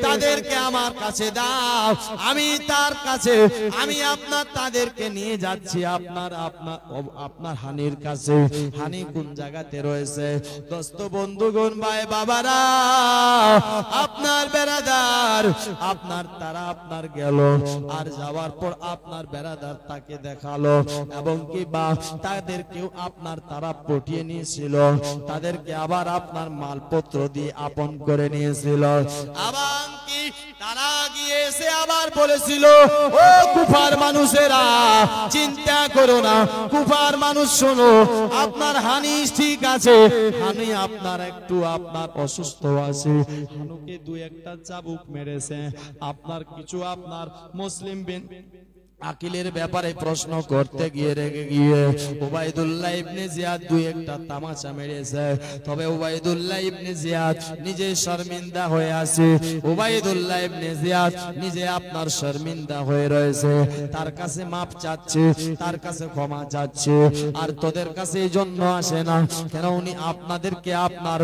তাদেরকে আমার কাছে দাও, আমি তার কাছে, আমি আপনার তাদেরকে নিয়ে যাচ্ছি আপনার আপনার আপনার হানির কাছে। হানি কোন জায়গাতে রয়েছে? দোস্ত বন্ধুগণ ভাই বাবারা, আপনার বেরাদার আপনার তারা আপনার গেল, আর যাওয়ার পর আপনার বেরাদার তাকে দেখালো এবং কি বা তাদেরকেও আপনার তারা পটিয়ে নিয়েছিল, তাদেরকে আবার আপনার মালপত্র দিয়ে আপন করে নিয়েছিল। আবার কি তারা গিয়েছে আবার বলেছিল, ও কুফার মানুষেরা, চিন্তা করো না, কুফার মানুষ শোনো, আপনার হানি ঠিক আছে, হানি আপনার একটু আপনার অসুস্থ আছে, হানুকে দুই একটা চাবুক মেরেছে, আপনার কিছু আপনার মুসলিম আকিলের ব্যাপারে প্রশ্ন করতে গিয়ে রেগে গিয়ে উবাইদুল্লাহ ইবনে জিয়াদ দুই একটা তামাচা মেরেছে। তবে উবাইদুল্লাহ ইবনে জিয়াদ নিজে শর্মিন্দা হয়ে আছে, উবাইদুল্লাহ ইবনে জিয়াদ নিজে আপনার শর্মিন্দা হয়ে রয়েছে, তার কাছে মাপ চাচ্ছে, তার কাছে ক্ষমা চাচ্ছে। আর তোদের কাছে এই জন্য আসে না কেন, উনি আপনাদেরকে আপনার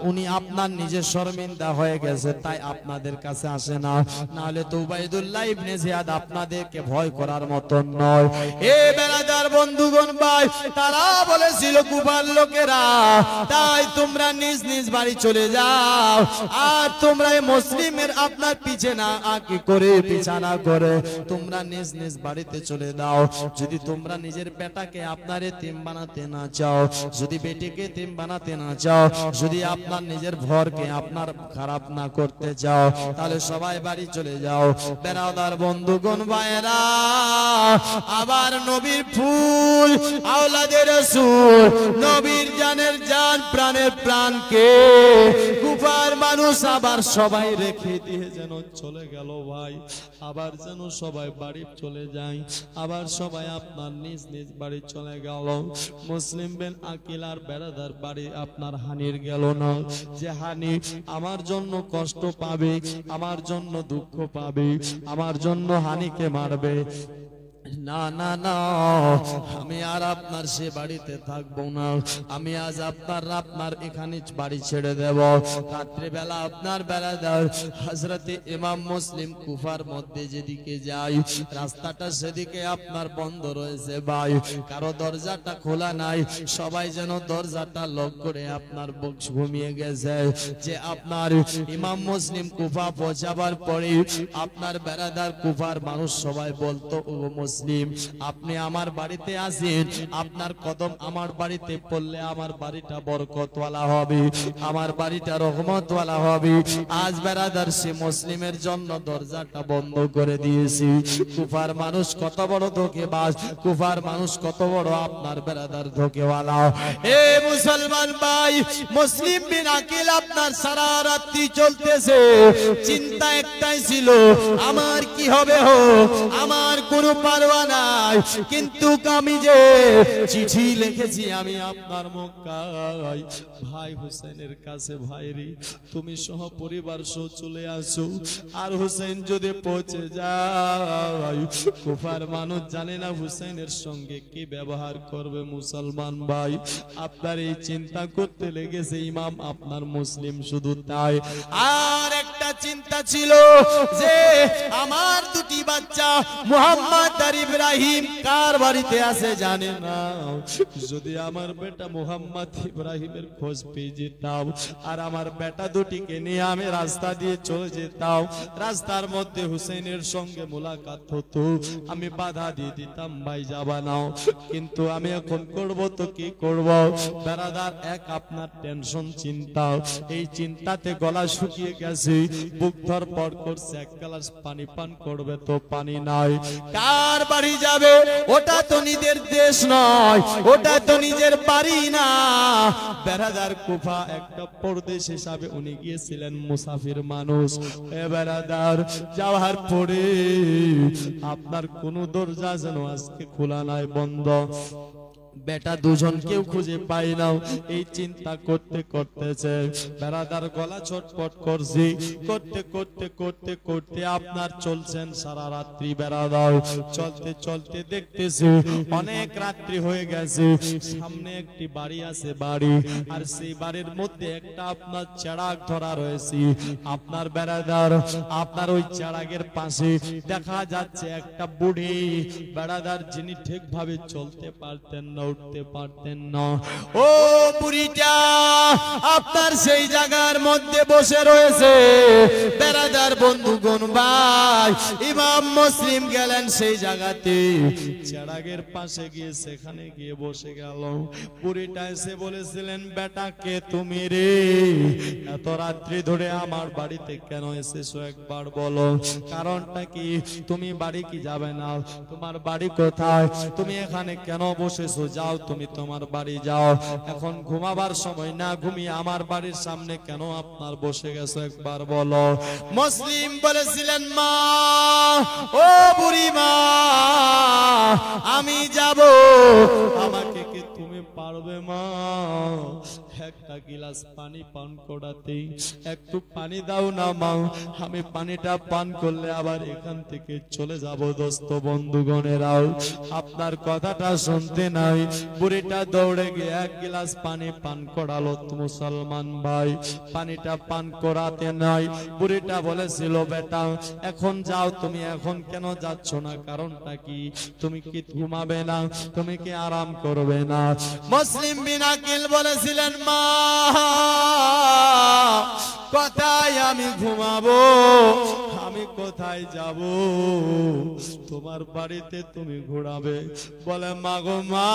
উনি আপনার নিজে শর্মিন্দা হয়ে গেছে, তাই আপনাদের কাছে আসে না। নাহলে তো উবাইদুল্লাহ ইবনে জিয়াদ আপনাদের আকিলকে ভয় করার মতন নয়। এ বেরাদার বন্ধুগণ ভাই, তারা বলেছিল কুফার লোকেরা, তাই তোমরা নিজ নিজ বাড়ি চলে যাও, আর তোমরা মুসলিমের আপনার পিছে না আকি করে পিছানা করে তোমরা নিজ নিজ বাড়িতে চলে দাও। যদি তোমরা নিজের বেটাকে আপনার এতিম বানাতে না চাও, যদি বেটিকে এতিম বানাতে না চাও, যদি আপনার নিজের ভরকে আপনার খারাপ না করতে চাও, তাহলে সবাই বাড়ি চলে যাও। বেরাদার বন্ধুগণ ভাইরা, আবার নবীর ফুল আওলাদের রাসূল, নবীর জানের জান প্রাণের প্রাণকে কুফার মানুষ আবার সবাই রেখে দিয়ে যেন চলে গেল ভাই। আবার যেন সবাই বাড়ি চলে যায়, আবার সবাই আপনার নিজ নিজ বাড়ি চলে গেল। মুসলিম বিন আকিল আর বেরাদার বাড়ি আপনার হানির গেল না, যে হানি আমার জন্য কষ্ট পাবে, আমার জন্য দুঃখ পাবে, আমার জন্য হানিকে মারবে। না না না, আমি আর আপনার সে বাড়িতে থাকবো না, আমি আজ আপনার এখানে বাড়ি ছেড়ে দেব। রাত্রিবেলা আপনার বেরাদার হযরতে ইমাম মুসলিম কুফার মধ্যে যেদিকে যায়, রাস্তাটা সেদিকে আপনার বন্ধ রয়েছে ভাই, কারো দরজাটা খোলা নাই, সবাই যেন দরজাটা লক করে আপনার বক্স ঘুমিয়ে গেছে। যে আপনার ইমাম মুসলিম কুফা পৌঁছাবার পরে আপনার বেরাদার কুফার মানুষ সবাই বলতো, ও মুসলিম, আপনি আমার বাড়িতে আসেন, আপনার কদম আমার বাড়িতে পড়লে আমার বাড়িটা বরকতওয়ালা হবে, আমার বাড়িটা রহমতওয়ালা হবে। আজ বেরাদার সে মুসলিমের জন্য দরজাটা বন্ধ করে দিয়েছি। কুফার মানুষ কত বড় ধোঁকেবাজ, কুফার মানুষ কত বড় আপনার বেরাদার ধোঁকেওয়ালা। এ মুসলমান ভাই, মুসলিম বিন আকিল আপনার সারা রাত্রি চলতেছে, চিন্তা একটাই ছিল, আমার কি হবে হোক, আমার কোনো পারওয়া নাই, কিন্তু আমি যে চিঠি লিখেছি আমি আপনার মক্কায় ভাই হুসেনের কাছে, ভাইরি তুমি সহ পরিবার সহ চলে আসো। আর হুসেন যদি পৌঁছে যায়, কুফার মানুষ জানে না হুসেনের সঙ্গে কি ব্যবহার করবে। মুসলমান ভাই, আপনার এই চিন্তা করতে লেগেছে ইমাম আপনার মুসলিম, শুধু তাই আর একটা চিন্তা ছিল যে আমার দুটি বাচ্চা মুহাম্মদ আর ইব্রাহিম কার বাড়িতে আছে জানে না, যদি আমার বেটা মুহাম্মদ ইব্রাহিমের খোঁজ পেয়ে যেতাম, আর আমার বেটা দুটিকে নিয়ে আমি রাস্তা দিয়ে চলে যেতাম, রাস্তার মধ্যে হুসেনের সঙ্গে মোলাকাত হতো, আমি বাধা দিয়ে দিতাম, ভাই যাবা নাও। কিন্তু আমি এখন করব তো কি করব বেরাদার, এক আপনার টেনশন চিন্তা, এই চিন্তাতে গলা শুকিয়ে গেছে, বুক ধরপড় করছে, এক গ্লাস পানি পান করবে তো পানি নাই। কার বাড়ি যাবে, ওটা তো নিজের দেশ নয়, ওটা তো নিজের বাড়ি না। বেরাদার কুফা একটা পরদেশ হিসাবে উনি গিয়েছিলেন, মুসাফির মানুষ। এ বেরাদার যাওয়ার পরে আপনার কোন দরজা যেন আজকে খোলা নাই, বন্ধ। বেটা দুজন কেউ খুঁজে পাই না, এই চিন্তা করতে করতেছে বেরাদার গলা ছটফট করছে, করতে করতে করতে করতে আপনার চলছেন সারা রাত্রি। বেরাদার চলতে চলতে দেখতেছে অনেক রাত্রি হয়ে গেছে, সামনে একটি বাড়ি আছে, বাড়ি, আর সেই বাড়ির মধ্যে একটা আপনার চেরাগ ধরা রয়েছে। আপনার বেরাদার আপনার ওই চেরাগের পাশে দেখা যাচ্ছে একটা বুড়ি বেরাদার, যিনি ঠিকভাবে চলতে পারতেন না, উঠতে পারতেন না। ও বুড়িটা আপনার সেই জায়গার মধ্যে বসে রয়েছে। বেরাদার বন্ধুগণ ভাই, ইমাম মুসলিম গেলেন সেই জায়গাতে, চেরাগের পাশে গিয়ে সেখানে গিয়ে বসে গেল। বুড়িটা এসে বলেছিলেন, বেটা কে তুমি রে, এত রাত্রি ধরে আমার বাড়িতে কেন এসেছো একবার বলো, কারণটা কি, তুমি বাড়ি কি যাবে না, তোমার বাড়ি কোথায়, তুমি এখানে কেন বসেছো, যাও তুমি তোমার বাড়ি যাও, এখন ঘুমাবার সময় না, ঘুমিয়ে আমার বাড়ির সামনে কেন আপনার বসে গেছো একবার বলো। মুসলিম বলেছিলেন, মা, ও বুড়ি মা, আমি যাব, আমাকে কি তুমি পারবে মা, একটা গিলাস পানি পান করাতে, একটু পানি দাও না মা, আমি পানিটা পান করলে আবার এখান থেকে চলে যাব। দোস্ত বন্ধুগণেরাও আপনার কথাটা শুনতে নাই, বুড়িটা দৌড়ে গিয়ে এক গিলাস পানি পান করালো। মুসলমান ভাই, পানিটা পান করাতে নাই, বুড়িটা বলেছিল বেটা এখন যাও, তুমি এখন কেন যাচ্ছ না, কারণটা কি, তুমি কি ঘুমাবে না, তুমি কি আরাম করবে না? মুসলিম বিন আকিল বলেছিলেন মা কোথায় আমি ঘুমাবো, আমি কোথায় যাব, তোমার বাড়িতে তুমি ঘুরাবে। বলে মা গো মা,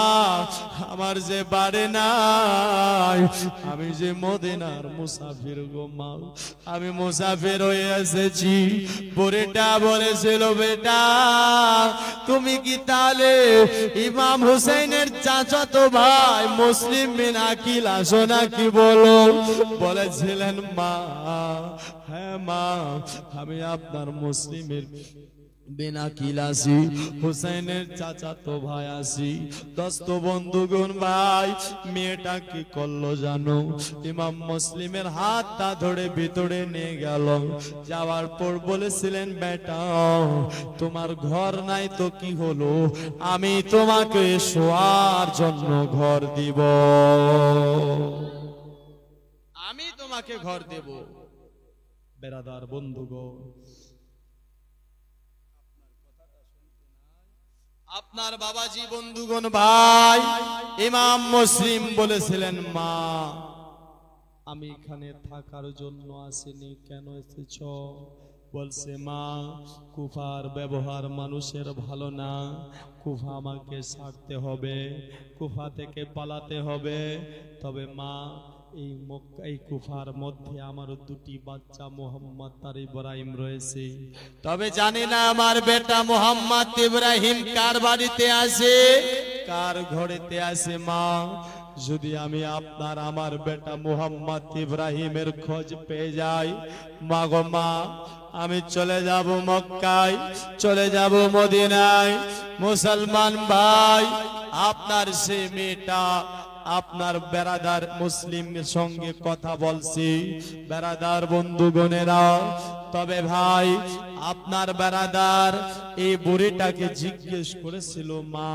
আমার যে বাড়ি নাই, আমি যে মদিনার মুসাফির গো মা, আমি মুসাফির হয়ে এসেছি। বুড়িটা বলেছিল বেটা তুমি কি তাহলে ইমাম হুসাইনের চাচাতো ভাই মুসলিম বিন আকিল আসো নাকি বলো? বলেছিলেন মা হ্যাঁ মা, আমি আপনার মুসলিমের বিন আকিল আসি, হুসাইনের চাচাতো ভাই আসি। দোস্ত বন্ধুগণ ভাই, মেয়েটা কি করলো জানো? ইমাম মুসলিমের হাতটা ধরে ভিতরে নিয়ে গেল, যাওয়ার পর বলেছিলেন বেটা তোমার ঘর নাই তো কি হলো, আমি তোমাকে শোয়ার জন্য ঘর দিব, আমি তোমাকে ঘর দেব। বেরাদার বন্ধুগণ, আপনার বাবাজি বন্ধুগণ ভাই, ইমাম মুসলিম বলেছিলেন মা আমি এখানে থাকার জন্য আসিনি, কেন এসেছ? বলছে মা কুফার ব্যবহার মানুষের ভালো না, কুফা আমাকে ছাড়তে হবে, কুফা থেকে পালাতে হবে। তবে মা এই কুফার মধ্যে আমার দুটি বাচ্চা মোহাম্মদ আর ইব্রাহিম রয়েছে, তবে জানি না আমার বেটা মোহাম্মদ ইব্রাহিম কার বাড়িতে আছে, কার ঘরেতে আছে। মা যদি আমি আপনার আমার বেটা মোহাম্মদ ইব্রাহিমের খোঁজ পেয়ে যাই, মা গো মা আমি চলে যাব মক্কায়, চলে যাব মদিনায়। মুসলমান ভাই, আপনার সে মেয়েটা আপনার বেরাদার মুসলিমের সঙ্গে কথা বলছি, বেরাদার বন্ধুগণেরা। তবে ভাই আপনার বেরাদার এই বুড়িটাকে জিজ্ঞেস করেছিল মা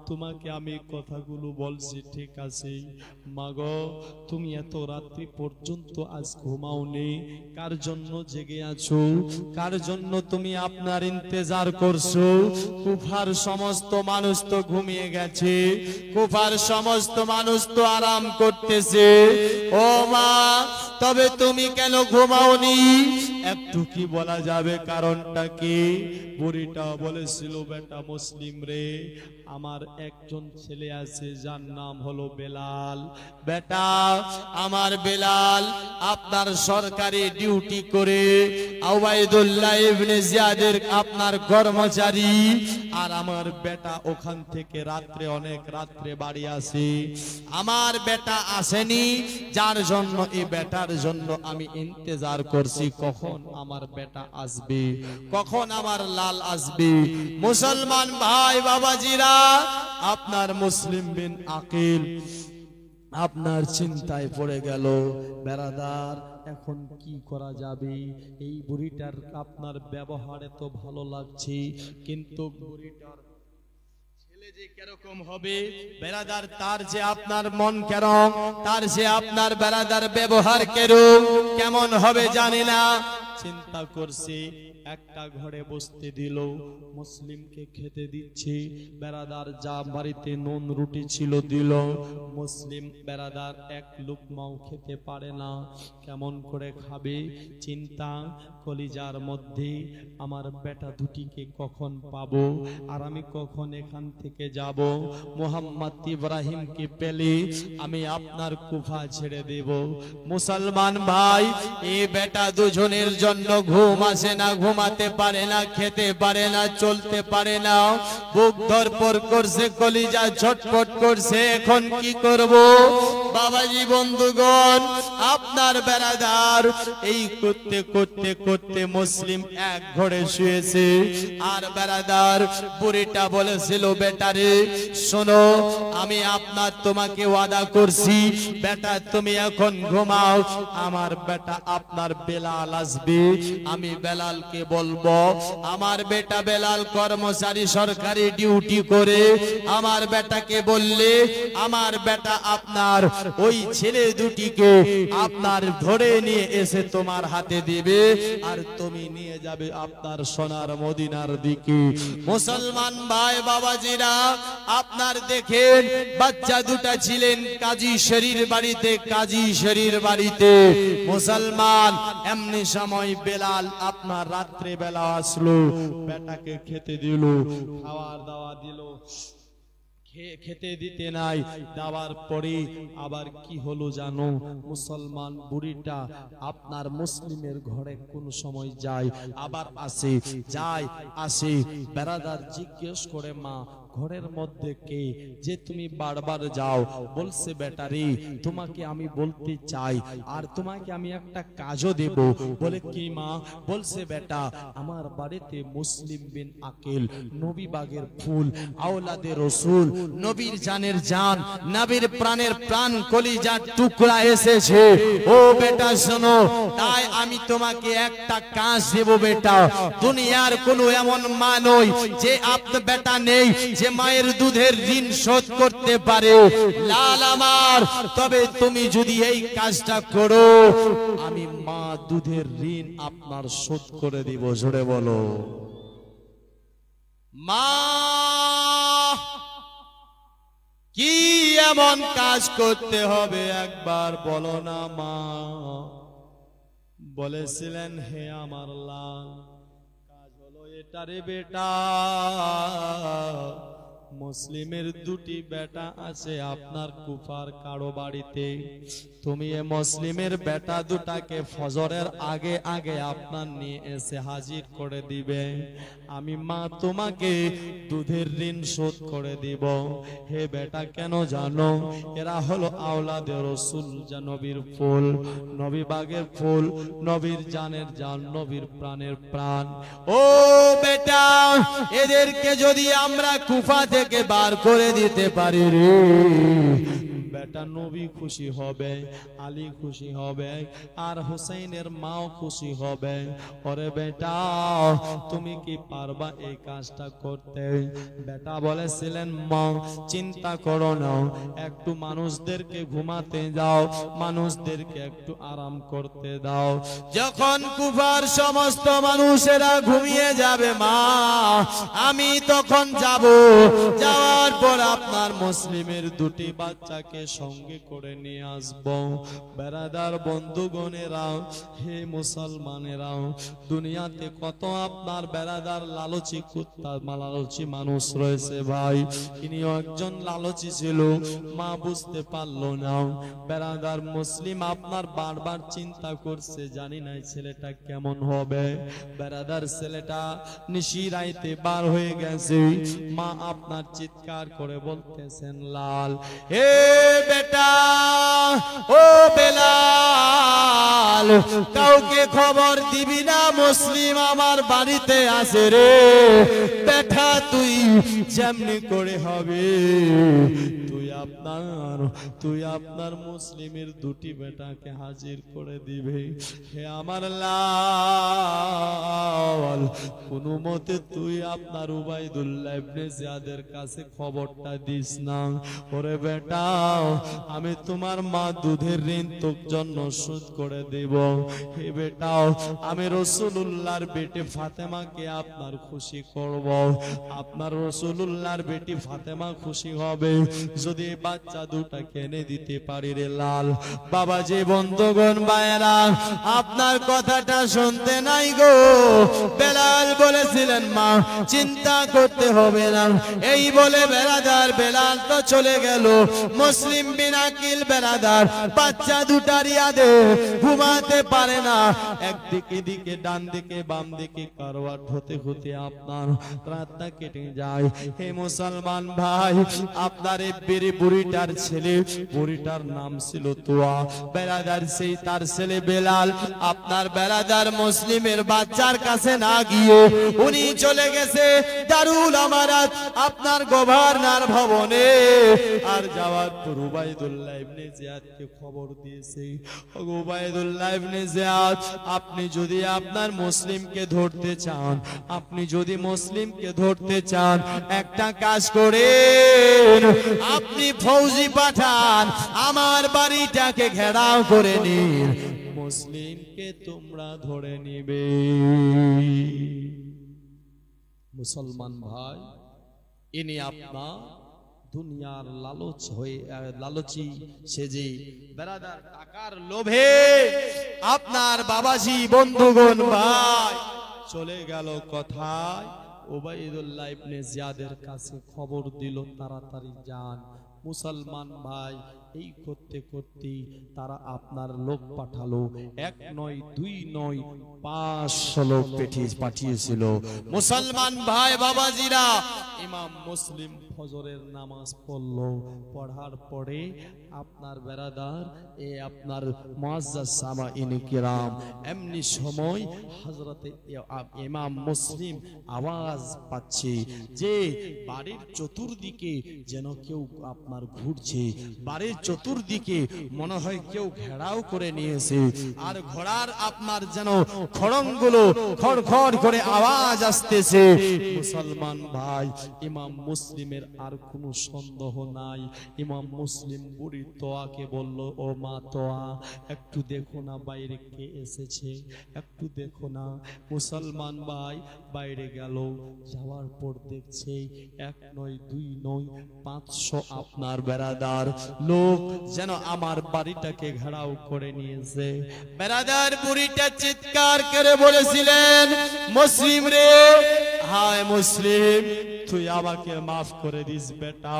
তোমাকে আমি কথাগুলো বলছি ঠিক আছে, মাগো তুমি এত রাত্রি পর্যন্ত আজ ঘুমাওনি, কার জন্য জেগে আছো, কার জন্য তুমি আপনার ইন্তজার করছো? কুফার সমস্ত মানুষ তো ঘুমিয়ে গেছে, কুফার সমস্ত মানুষ তো আরাম করতেছে, ও মা তবে তুমি কেন ঘুমাওনি? একটু কি বলা যাবে কারণটা কি? বুড়িটা বলেছিল বেটা মুসলিম রে, আমার একজন ছেলে আছে যার নাম হলো বেলাল। বেটা আমার বেলাল আপনার সরকারি ডিউটি করে, উবাইদুল্লাহ ইবনে জিয়াদের আপনার কর্মচারী, আর আমার বেটা ওখান থেকে রাত্রে অনেক রাত্রে বাড়ি আসে। আমার বেটা আসেনি, যার জন্য এই বেটার জন্য আমি ইন্তজার করছি কখন আমার বেটা আসবে, কখন আমার লাল আসবে। মুসলমান ভাই বাবাজিরা, আপনার মুসলিম বিন আকিল আপনার চিন্তায় পড়ে গেল, বেরাদার এখন কি করা যাবে? এই বুড়িটার আপনার ব্যবহারে তো ভালো লাগছে, কিন্তু বুড়িটার ছেলে যে কিরকম হবে বেরাদার, তার যে আপনার মন কেরম, তার যে আপনার বেরাদার ব্যবহার কেমন হবে জানি না। চিন্তা করছি একটা ঘরে বসতে দিল, মুসলিমকে খেতে দিচ্ছি, বেরাদার যা বাড়িতে নুন রুটি ছিল দিল, মুসলিম বেরাদার এক লুকমাও খেতে পারে না, কেমন করে খাবে? চিন্তা কলিজার মধ্যে, আমার বেটা দুটিকে কখন পাবো, আর আমি কখন এখান থেকে যাব? মোহাম্মদ ইব্রাহিমকে পেলে আমি আপনার কুফা ছেড়ে দেব। মুসলমান ভাই, এই বেটা দুজনের জন্য ঘুম আসে না, ঘুমাতে পারে না, খেতে পারে না, চলতে পারে না, বুক ধরপড় করছে, কলিজা ছটফট করছে, এখন কি করব? বাবাজি বন্ধুগণ, আপনার বেরাদার এই করতে করতে করতে মুসলিম এক ঘরে শুয়েছে। আর বেরাদার বুড়িটা বলেছিল, বেটারে শোনো, আমি তোমাকে ওয়াদা করছি, বেটা তুমি এখন ঘুমাও, আমার বেটা আপনার বেলাল আসবে, আমি বেলালকে বলবো, আমার বেটা বেলাল কর্মচারী, সরকারি ডিউটি করে, আমার বেটাকে বললে আমার বেটা আপনার ওই ছেলে দুটিকে আপনার ধরে নিয়ে এসে তোমার হাতে দিবে, আর তুমি নিয়ে যাবে আপনার সোনার মদিনার দিকে। মুসলমান ভাই বাবাজিরা, আপনার দেখেন বাচ্চা দুটা ছিলেন কাজী শরীর বাড়িতে, কাজী শরীর বাড়িতে মুসলমান। এমনি সময় বেলাল আপনার রাত্রে বেলা আসলো, বেটাকে খেতে দিল, খাওয়ার দাওয়া দিল, খেতে দিতে নাই, দেওয়ার পরে আবার কি হলো জানো? মুসলমান বুড়িটা আপনার মুসলিমের ঘরে কোন সময় যায়, আবার আসে, যায় আসে। বেরাদার জিজ্ঞেস করে, মা ঘরের মধ্যে কে যে তুমি বারবার যাও? বলছে, বেটারি তোমাকে আমি বলতে চাই, আর তোমাকে আমি একটা কাজও দেব। বলে, কি মা? বলছে, বেটা আমার বাড়িতে মুসলিম বিন আকিল, নবী বাগের ফুল, আওলাদে রসুল, নবীর জানের জান, নবীর প্রাণের প্রাণ, কলিজার টুকরা এসেছে। ও বেটা শোনো, তাই আমি তোমাকে একটা কাজ দেব বেটা। দুনিয়ার কোনো এমন মা নই যে আপনার বেটা নেই যে মায়ের দুধের ঋণ শোধ করতে পারে, লাল আমার। তবে তুমি যদি এই কাজটা করো, আমি মা দুধের ঋণ আপনার শোধ করে দিব। জোরে বলো, মা কি এমন কাজ করতে হবে একবার বলো না মা? বলেছিলেন, হে আমার লাল, কাজ হলো এটারে বেটা, মুসলিমের দুটি বেটা আছে আপনার কুফার কারো বাড়িতে, তুমি এ মুসলিমের বেটা দুটাকে ফজরের আগে আগে আপনার নিয়ে এসে হাজির করে দিবে, আমি মা তোমাকে দুধের ঋণ শোধ করে দিব। হে বেটা, কেন জানো? এরা হলো আওলাদে রসুল, যা নবীর ফুল, নবী বাগের ফুল, নবীর জানের জান, নবীর প্রাণের প্রাণ। ও বেটা, এদেরকে যদি আমরা কুফা থেকে বার করে দিতে পারি রে বেটা, নবী খুশি হবে, আলী খুশি হবে, আর হুসাইনের মাও খুশি হবে। ওরে বেটা, তুমি কি পারবা এই কাজটা করতে? বেটা বলেছিলেন, মা চিন্তা করো না, একটু মানুষদেরকে ঘুমাতে যাও, মানুষদেরকে একটু আরাম করতে দাও। যখন কুফার সমস্ত মানুষেরা ঘুমিয়ে যাবে মা, আমি তখন যাব, যাওয়ার পর আপনার মুসলিমের দুটি বাচ্চাকে সঙ্গে করে নিয়ে আসব। বেরাদার বন্ধুগণেরা, হে মুসলমানেরা, দুনিয়াতে কত আপনার বেরাদার লালচি কুত্তা, লালচি মানুষ রয়েছে ভাই। ইনিও একজন লালচি ছিল, মা বুঝতে পারলো না। বেরাদার মুসলিম আপনার বারবার চিন্তা করছে, জানি না ছেলেটা কেমন হবে। বেরাদার ছেলেটা নিশিরাইতে বার হয়ে গেছে, মা আপনার চিৎকার করে বলতেছেন, লাল হে বেটা, ও বেলাল, কাউকে খবর দিবি না, মুসলিম আমার বাড়িতে আসে রে বেটা। তুই যেমনি করে হবে, তুই আপনার মুসলিমের দুটি বেটাকে হাজির করে দিবে। হে আমার লাল, কোন মতে তুই আপনার উবাইদুল্লাহ ইবনে জিয়াদের কাছে খবরটা দিস না। ওরে বেটা, আমি তোমার মা দুধের ঋণ তোর জন্য শোধ করে দেব। হে বেটা, আমি রাসূলুল্লাহর বেটি ফাতেমাকে আপনার খুশি করব, আপনার রাসূলুল্লাহর বেটি ফাতেমা খুশি হবে যদি বাচ্চা দুটাকে এনে দিতে পারি রে লাল। বাবা যে বন্ধুগণ ভাইরা, আপনার কথাটা শুনতে নাই গো। বেলাল বলেছিলেন, মা চিন্তা করতে হবে না, এই বলে বেরাদার বেলাল তো চলে গেল। মুসলিম মুসলিম বিনাকিল বেরাদার বাচ্চা দুটার ইয়াদে ঘুমাতে পারে না, একদিকে দিকে ডান দিকে বাম দিকে কারওয়াট হতে হতে আপনার রাতটা কেটে যায়। হে মুসলমান ভাই, আপনার এই বুড়িটার ছেলে, বুড়িটার নাম ছিল তোয়া বেরাদার, সেই তার ছেলে বেলাল আপনার বেরাদার মুসলিমের বাচ্চার কাছে না গিয়ে উনি চলে গেছে দারুল আমারাত আপনার গভর্নর ভবনে। আর যাওয়ার পর উবাইদুল্লাহ ইবনে জিয়াদকে খবর দিয়েছে, উবাইদুল্লাহ ইবনে জিয়াদ, আপনি যদি আপনার মুসলিমকে ধরতে চান, আপনি যদি মুসলিমকে ধরতে চান, একটা কাজ করেন, আপনি ফৌজি পাঠান, আমার বাড়িটাকে ঘেরাও করে নিন, মুসলিমকে তোমরা ধরে নিবে। মুসলমান ভাই, ইনি আপনার দুনিয়ার লালচি সেজে বেরাদার টাকার লোভে আপনার বাবাজি বন্ধুগণ ভাই চলে গেল কোথায়? উবাইদুল্লাহ ইবনে জিয়াদের কাছে খবর দিল, তাড়াতাড়ি যান। মুসলমান ভাই, এই করতে করতে তারা আপনার লোক পাঠালো, এক নয় দুই নয় 500 লোক পাঠিয়েছিল। মুসলমান ভাই বাবাজিরা, ইমাম মুসলিম ফজরের নামাজ পড়লো, পড়ার পরে আপনার বেরাদার এ আপনার মুআজ্জাজ সামাইন কিরাম, এমনি সময় হযরতে ইমাম মুসলিম আওয়াজ পাচ্ছে যে বাড়ির চতুর্দিকে যেন কেউ আপনার ঘুরছে, বাড়ির চতুর্দিকে মনে হয় কেউ ঘেরাও করে নিয়েছে, আর ঘোড়ার আপনার যেন খড়মগুলো খড়খড় করে আওয়াজ আসতেছে। মুসলমান ভাই, ইমাম মুসলিমের আর কোনো সন্দেহ নাই। ইমাম মুসলিম বুড়ি তোয়াকে বলল, ও মা তোয়া, একটু দেখো না বাইরে কে এসেছে, একটু দেখো না। মুসলমান ভাই বাইরে গেল, যাওয়ার পর দেখছে এক নয় দুই নয় 500 আপনার বেরাদার লোক যেন আমার বাড়িটাকে ঘেরাও করে নিয়েছে। বেরাদার বুড়িটা চিৎকার করে বলেছিলেন, মুসলিম রে, হায় মুসলিম, তুই আমাকে মাফ করে দিস বেটা,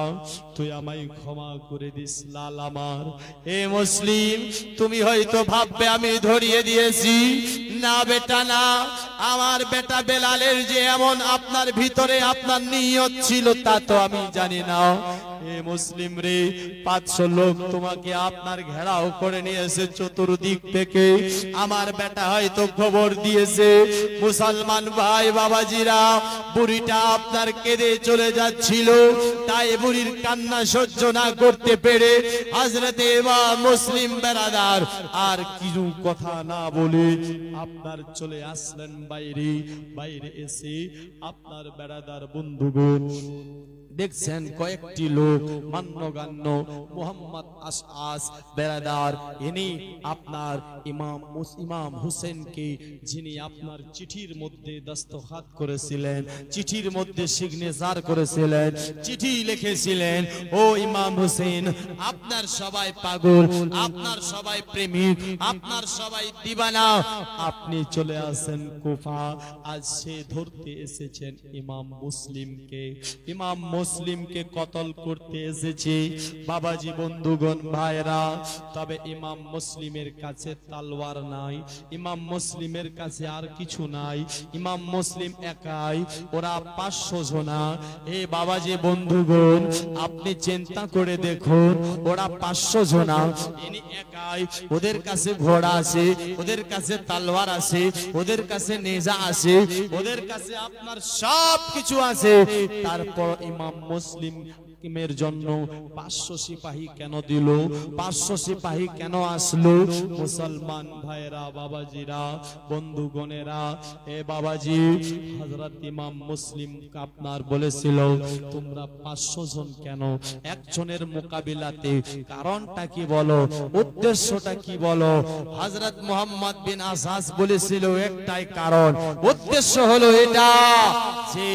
তুই আমায় ক্ষমা করে দিস লাল আমার। এ মুসলিম, তুমি হয়তো ভাববে আমি ধরিয়ে দিয়েছি, না বেটা না, আমার বেটা বেলালের যে এমন আপনার ভিতরে আপনার নিয়ত ছিল তা তো আমি জানি না। এ মুসলিম রে, 500 লোক তোমাকে আপনার ঘেরাও করে নিয়েছে চতুর্দিক থেকে, আমার বেটা হয়তো খবর দিয়েছে। মুসলমান ভাই বাবাজিরা, বুড়িটা আপনার কেঁদে চলে যাচ্ছিল, তাই বুড়ির কান্না সহ্য না করতে পেরে হযরতে ইমাম মুসলিম বেরাদার আর কিছু কথা না বলে আপনার চলে আসলেন বাইরে। বাইরে এসে আপনার বেরাদার বন্ধুগণ দেখছেন কয়েকটি লোক মান্যগণ্য মোহাম্মদ আশআস বেরাদার, ইনি আপনার ইমাম হুসেনকে, যিনি আপনার চিঠির মধ্যে দস্তখত করেছিলেন, চিঠির মধ্যে সিগনেচার করেছিলেন, চিঠি লিখেছিলেন, ও ইমাম হুসেন, আপনার সবাই পাগল, আপনার সবাই প্রেমিক, আপনার সবাই দিবানা, আপনি চলে আসেন কুফা, আজ সে ধরতে এসেছেন ইমাম মুসলিমকে, ইমাম মুসলিমকে কতল করতে এসেছে। বাবাজি বন্ধুগণ ভাইরা, তবে ইমাম মুসলিমের কাছে তলোয়ার নাই, ইমাম মুসলিমের কাছে আর কিছু নাই, ইমাম মুসলিম একাই, ওরা 500 জনা। এ বাবাজি বন্ধুগণ, আপনি চিন্তা করে দেখুন, ওরা 500 জনা, ইনি একাই, ওদের কাছে ঘোড়া আছে, ওদের কাছে তলোয়ার আছে, ওদের কাছে নেজা আছে, ওদের কাছে আপনার সব কিছু আছে, তারপর ইমাম মুসলিম এর জন্য 500 সিপাহী কেন দিল, 500 সিপাহী কেন আসলো? মুসলমান ভাইরা বাবাজিরা বন্ধুগণেরা, এ বাবাজি হযরত ইমাম মুসলিম আপনার বলেছিল, তোমরা 500 জন কেন একজনের মোকাবিলাতে, কারণটা কি বলো, উদ্দেশ্যটা কি বলো? হযরত মুহাম্মদ বিন আসাস বলেছিল একটাই কারণ, উদ্দেশ্য হলো এটা যে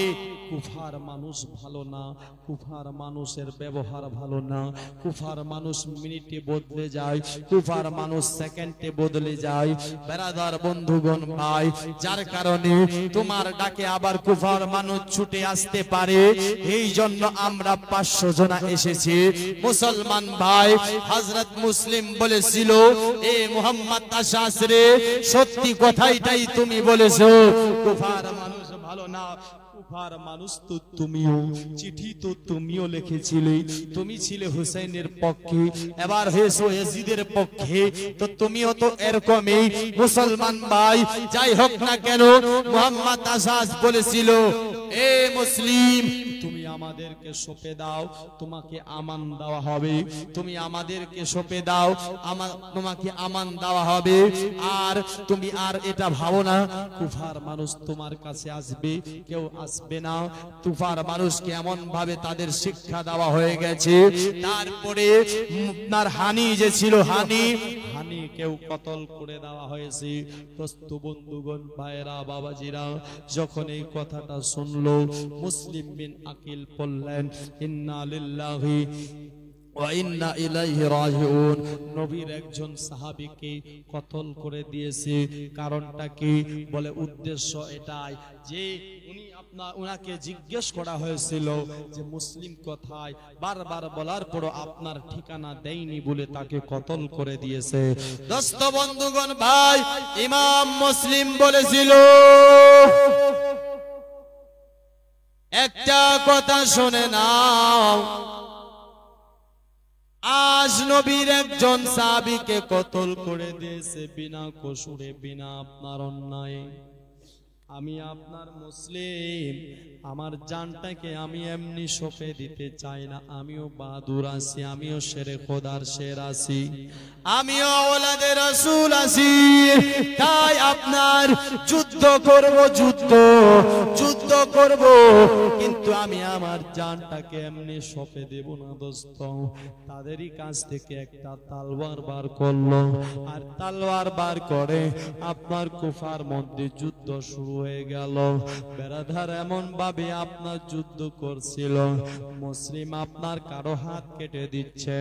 কুফার মানুষ ভালো না, কুফার মানুষের ব্যবহার ভালো না, কুফার মানুষ মিনিটে বদলে যায়, কুফার মানুষ সেকেন্ডে বদলে যায়। বেরাদার বন্ধুগণ ভাই, যার কারণে তোমার ডাকে আবার কুফার মানুষ ছুটে আসতে পারে, এই জন্য আমরা 500 জন এসেছি মুসলমান ভাই। হযরত মুসলিম বলেছিল, এ মুহাম্মদ আশাসরে, সত্যি কথাইটাই তুমি বলেছো, কুফার মানুষ ভালো না, কুফার মানুষ তো তুমিও, চিঠি তো তুমিও লিখেছিলে, তুমি ছিলে হুসাইনের পক্ষে, এবার হয়েছো ইয়াজিদের পক্ষে, তো তুমিও তো এরকমই মুসলমান ভাই। যাই হোক না কেন, মুহাম্মদ আশাস বলেছিল, এ মুসলিম, তুমি আমাদেরকে সঁপে দাও, তোমাকে আমান দেওয়া হবে, তুমি আমাদেরকে সঁপে দাও, তোমাকে আমান দেওয়া হবে। আর তুমি আর এটা ভাবো না কুফার মানুষ তোমার কাছে আসবে, কেউ আসবে না। কুফার মানুষকে এমন ভাবে তাদের শিক্ষা দেওয়া হয়ে গেছে। তারপরে আপনার হানি যে ছিল, হানি কেউ কতল করে দেওয়া হয়েছে। দোস্ত বন্ধুগণ ভাইরা বাবাজিরা, যখন এই কথাটা শুনলো, মুসলিম বিন আকিল বললেন, ইন্না লিল্লাহি ওয়া ইন্না ইলাইহি রাজিউন। নবীর একজন সাহাবীকে কতল করে দিয়েছে, কারণটা কি? বলে উদ্দেশ্য এটাই যে উনাকে জিজ্ঞেস করা হয়েছিল যে মুসলিম কোথায়, বারবার বলার পরও আপনার ঠিকানা দেয়নি বলে তাকে কতল করে দিয়েছে। দোস্ত বন্ধুগণ ভাই, ইমাম মুসলিম বলেছিল, একটা কথা শুনে নাও, আজ নবীর একজন সাহাবীকে কতল করে দিয়েছে বিনা কসুরে, বিনা আপনার অন্যায়। আমি আপনার মুসলিম, আমার জানটাকে আমি এমনি সঁপে দিতে চাই না। আমিও বাহাদুর আছি, আমিও শেরে খোদার শের আছি, আমিও আওলাদে রাসূল আছি। তাই আপনার যুদ্ধ করব, যুদ্ধ করব, কিন্তু আমি আমার জানটাকে এমনি সঁপে দেব না। দোস্ত, তাদেরই কাছ থেকে একটা তলোয়ার বার করলো, আর তলোয়ার বার করে আপনার কুফার মধ্যে যুদ্ধ শুরু হয়ে গেল। বেরাধার এমন ভাবে আপনার যুদ্ধ করছিল, মুসলিম আপনার কারো হাত কেটে দিচ্ছে,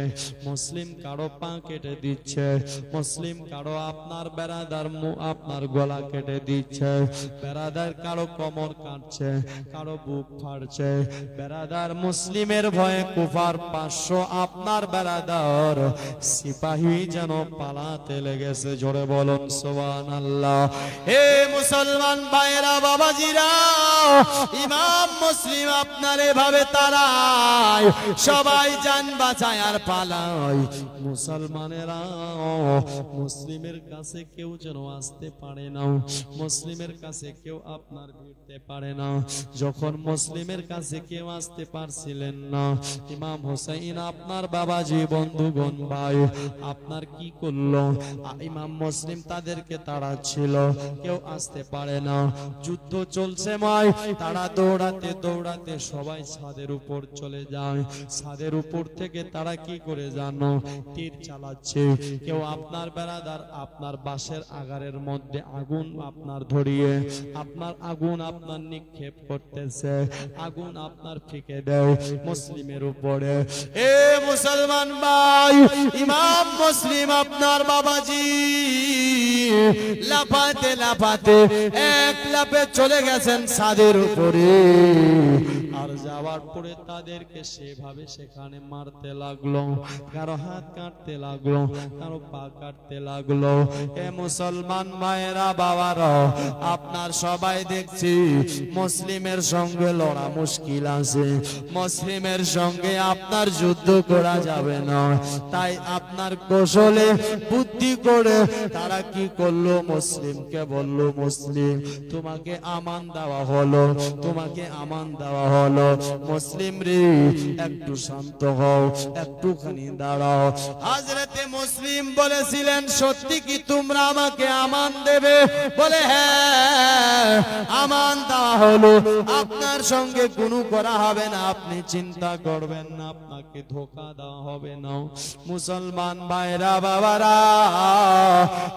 মুসলিম কারো পা কেটে দিচ্ছে, মুসলিম কারো আপনার বেরাদার আপনার গলা কেটে দিচ্ছে, বেরাদার কারো কোমর কাটছে, কারো বুক ফাড়ছে। বেরাদার মুসলিমের ভয়ে কুফার 500 আপনার বেরাদার সিপাহী যেন পালাতে লেগেছে। জোরে বলুন সুবহানাল্লাহ। হে মুসলমান ভাইরা বাবাজিরা, ইমাম মুসলিম আপনার এভাবে তারায় সবাই জান বাঁচায় আর পালায়। মুসলমানেরা মুসলিমের কাছে কেউ যেন আসতে পারে না, মুসলিমের কাছে কেউ আপনার ভিড়তে পারে না। যখন মুসলিমের কাছে কেউ আসতে পারছিলেন না, ইমাম হুসাইন আপনার বাবাজি, বন্ধুগণ ভাই, আপনার কি করলো? ইমাম মুসলিম তাদেরকে তাড়াচ্ছিল, কেউ আসতে পারে না। যুদ্ধ চলছে মাই, তারা দৌড়াতে দৌড়াতে সবাই ছাদের উপর চলে যায়। ছাদের উপর থেকে তারা কি করে জানো? তীর চালাচ্ছে। কেউ আপনার বেরাদার আপনার বাঁশের আগারের মধ্যে আগুন আপনার ধরিয়ে আপনার আগুন আপনার নিক্ষেপ করতেছে, আগুন আপনার ফিকে দেয় মুসলিমের উপরে। এ মুসলমান ভাই, ইমাম মুসলিম আপনার বাবাজি লাফাতে লাফাতে এক লাফে চলে গেছেন ছাদের উপরে। আর যাওয়ার পরে তাদেরকে সেভাবে সেখানে মারতে লাগলো, কারো হাত কাটতে লাগলো, কারো পা কাটতে লাগলো। এ মুসলমান ভাইয়েরা বাবারা, আপনার সবাই দেখছি মুসলিমের সঙ্গে লড়া মুশকিল আছে, মুসলিমের সঙ্গে আপনার যুদ্ধ করা যাবে না। তাই আপনার কৌশলে বুদ্ধি করে তারা কি করলো? মুসলিমকে বলল, মুসলিম তোমাকে আমান দেওয়া হলো, তোমাকে আমান দেওয়া হলো। মুসলিম রে, একটু শান্ত হও, একটুখানি দাঁড়াও। হযরতে মুসলিম বলেছিলেন, সত্যি কি তোমরা আমাকে আমান দেবে? বলে হ্যাঁ, আমান দেওয়া হলো, আপনার সঙ্গে কোনো করা হবে না, আপনি চিন্তা করবেন না, আপনাকে ধোঁকা দেওয়া হবে না। মুসলমান ভাইরা বাবারা,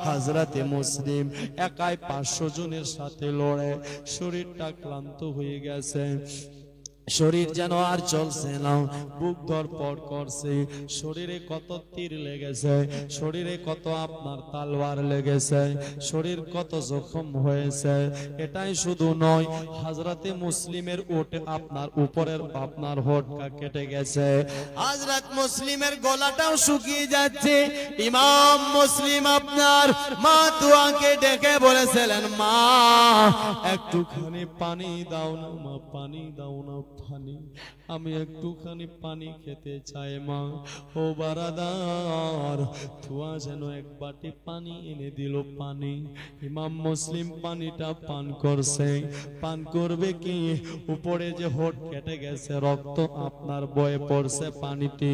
হযরতে মুসলিম একাই 500 জনের সাথে লড়ে শরীরটা ক্লান্ত হয়ে গেছে, শরীর যেন আর চলছে না, বুক ধড়ফড় করছে, শরীরে কত তীর লেগেছে, শরীরে কত আপনার তলোয়ার লেগেছে, শরীর কত জখম হয়েছে। এটাই শুধু নয়, হযরতে মুসলিমের ওট আপনার উপরের আপনার হোঁটটা কেটে গেছে, হযরত মুসলিমের গলাটাও শুকিয়ে যাচ্ছে। ইমাম মুসলিম আপনার মা তুয়াকে ডেকে বলেছিলেন, মা একটুখানি পানি দাও না, মা পানি দাও না, পানি, আমি একটুখানি পানি খেতে চাই মা। ও বারাদার, তুয়া যেন এক বাটি পানি এনে দিল, পানি। ইমাম মুসলিম পানিটা পান করছে, পান করবে কি, উপরে যে হোঁট কেটে গেছে, রক্ত আপনার বয়ে পড়ছে পানিটি,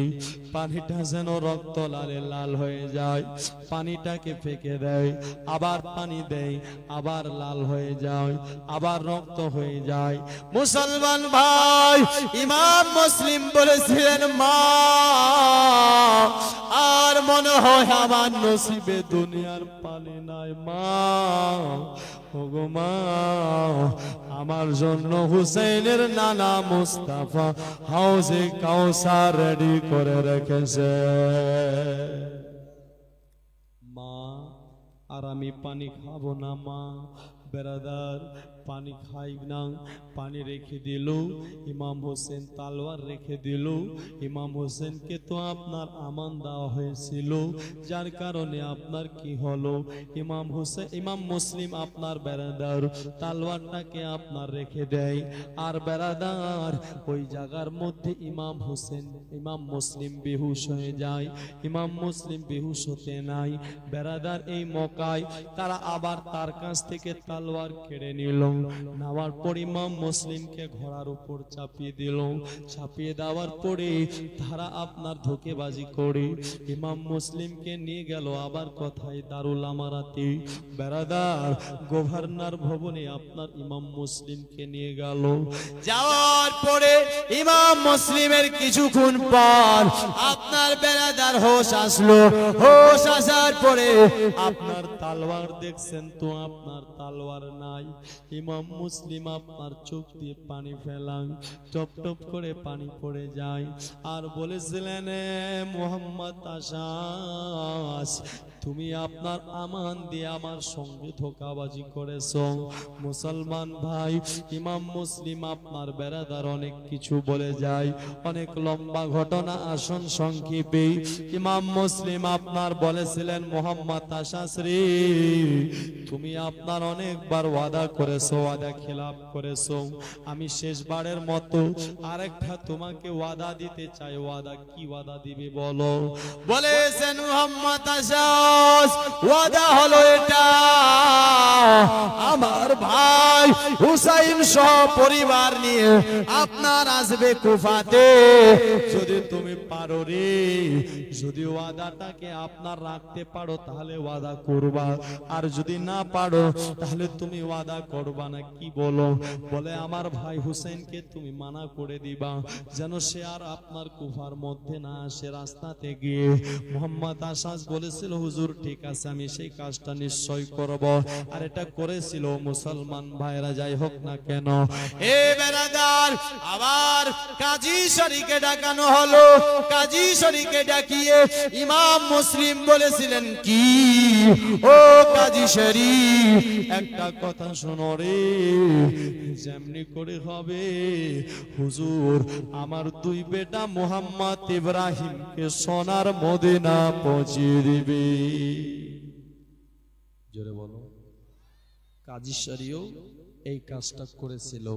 পানিটা যেন রক্ত লালে লাল হয়ে যায়, পানিটাকে ফেকে দেয়, আবার পানি দেয়, আবার লাল হয়ে যায়, আবার রক্ত হয়ে যায়। মুসলমান ভাই, ইমাম মুসলিম বলেছিলেন, মা আর মনে হয় আমার নসিবে দুনিয়ার পানি নাই, মা ওগো মা, আমার জন্য হুসেনের নানা মুস্তাফা হাউজে কাউসার রেডি করে রেখেছে। মা আর আমি পানি খাবো না মা। বেরাদার, পানি খাই না, পানি রেখে দিল। ইমাম হোসেন তলোয়ার রেখে দিল। ইমাম হোসেনকে তো আপনার আমান দেওয়া হয়েছিল, যার কারণে আপনার কি হলো, ইমাম হোসেন ইমাম মুসলিম আপনার বেরাদার তলোয়ারটাকে আপনার রেখে দেয়। আর বেরাদার, ওই জায়গার মধ্যে ইমাম হোসেন ইমাম মুসলিম বেহুশ হয়ে যায়। ইমাম মুসলিম বেহুশ হতে নাই, বেরাদার এই মকায় তারা আবার তার কাছ থেকে তলোয়ার কেড়ে নিল। নেওয়ার পর ইমাম মুসলিমকে ঘোড়ার উপর চাপিয়ে দিল। চাপিয়ে দেওয়ার পরে তারা আপনার ধোঁকেবাজি করে ইমাম মুসলিমকে নিয়ে গেল আবার কোথায়, দারুল আমারাতে। বেরাদার, গভর্নর ভবনে আপনার ইমাম মুসলিমকে নিয়ে গেল। যাওয়ার পরে ইমাম মুসলিমের কিছুক্ষণ পর আপনার বেরাদার হোশ আসলো। হোশ আসার পরে আপনার তলোয়ার দেখছেন তো আপনার তলোয়ার নাই। ইমাম মুসলিম আপনার চোখ দিয়ে পানি ফেলান, টপ টপ করে পানি পড়ে যায়। আর বলেছিলেন, মুহাম্মদ আশাস, তুমি আপনার আমান দিয়ে আমার সঙ্গে ধোঁকাবাজি করেছো। মুসলমান ভাই, ইমাম মুসলিম আপনার বেরাদার অনেক কিছু বলে যায়, অনেক লম্বা ঘটনা, আসন সংক্ষেপে ইমাম মুসলিম আপনার বলেছিলেন, মুহাম্মদ আশাস রে, তুমি আপনার অনেকবার ওয়াদা করেছো, ওয়াদা খিলাফ করেছো, আমি শেষবারের মতো আরেকটা তোমাকে ওয়াদা দিতে চাই। ওয়াদা কি ওয়াদা দিবে বলো? বলেছেন মুহাম্মদ আশাস, ওয়াদা হলো এটা, আমার ভাই হুসাইন সহ পরিবার নিয়ে আপনার আসবে কুফাতে। যদি তুমি পারো রে, যদি ওয়াদাটাকে আপনার রাখতে পারো তাহলে ওয়াদা করবা, আর যদি না পারো তাহলে তুমি ওয়াদা করবা না। কি বলো? বলে আমার ভাই হুসেনকে তুমি মানা করে দিবা যেন সে আর আপনার কুফার মধ্যে না আসে। রাস্তাতে গিয়ে মুহাম্মদ আশাস বলেছিল, হুজুর ঠিক আছে, আমি সেই কাজটা নিশ্চয় করব। আর এটা করেছিল। মুসলমান ভাইরা, যাই হোক না কেন, এ বেরাদার, আবার কাজী শরীকে ডাকানো হলো। কাজী শরীকে ডাকিয়ে ইমাম মুসলিম বলেছিলেন, কি ও কাজী শরীফ, একটা কথা শোনো রে, যেমনি করে হবে হুজুর আমার দুই বেটা মুহাম্মদ ইব্রাহিমকে সোনার মদিনা পৌঁছিয়ে দিবে। জোরে বলো। কাজী শরীফ এই কাজটা করেছিল।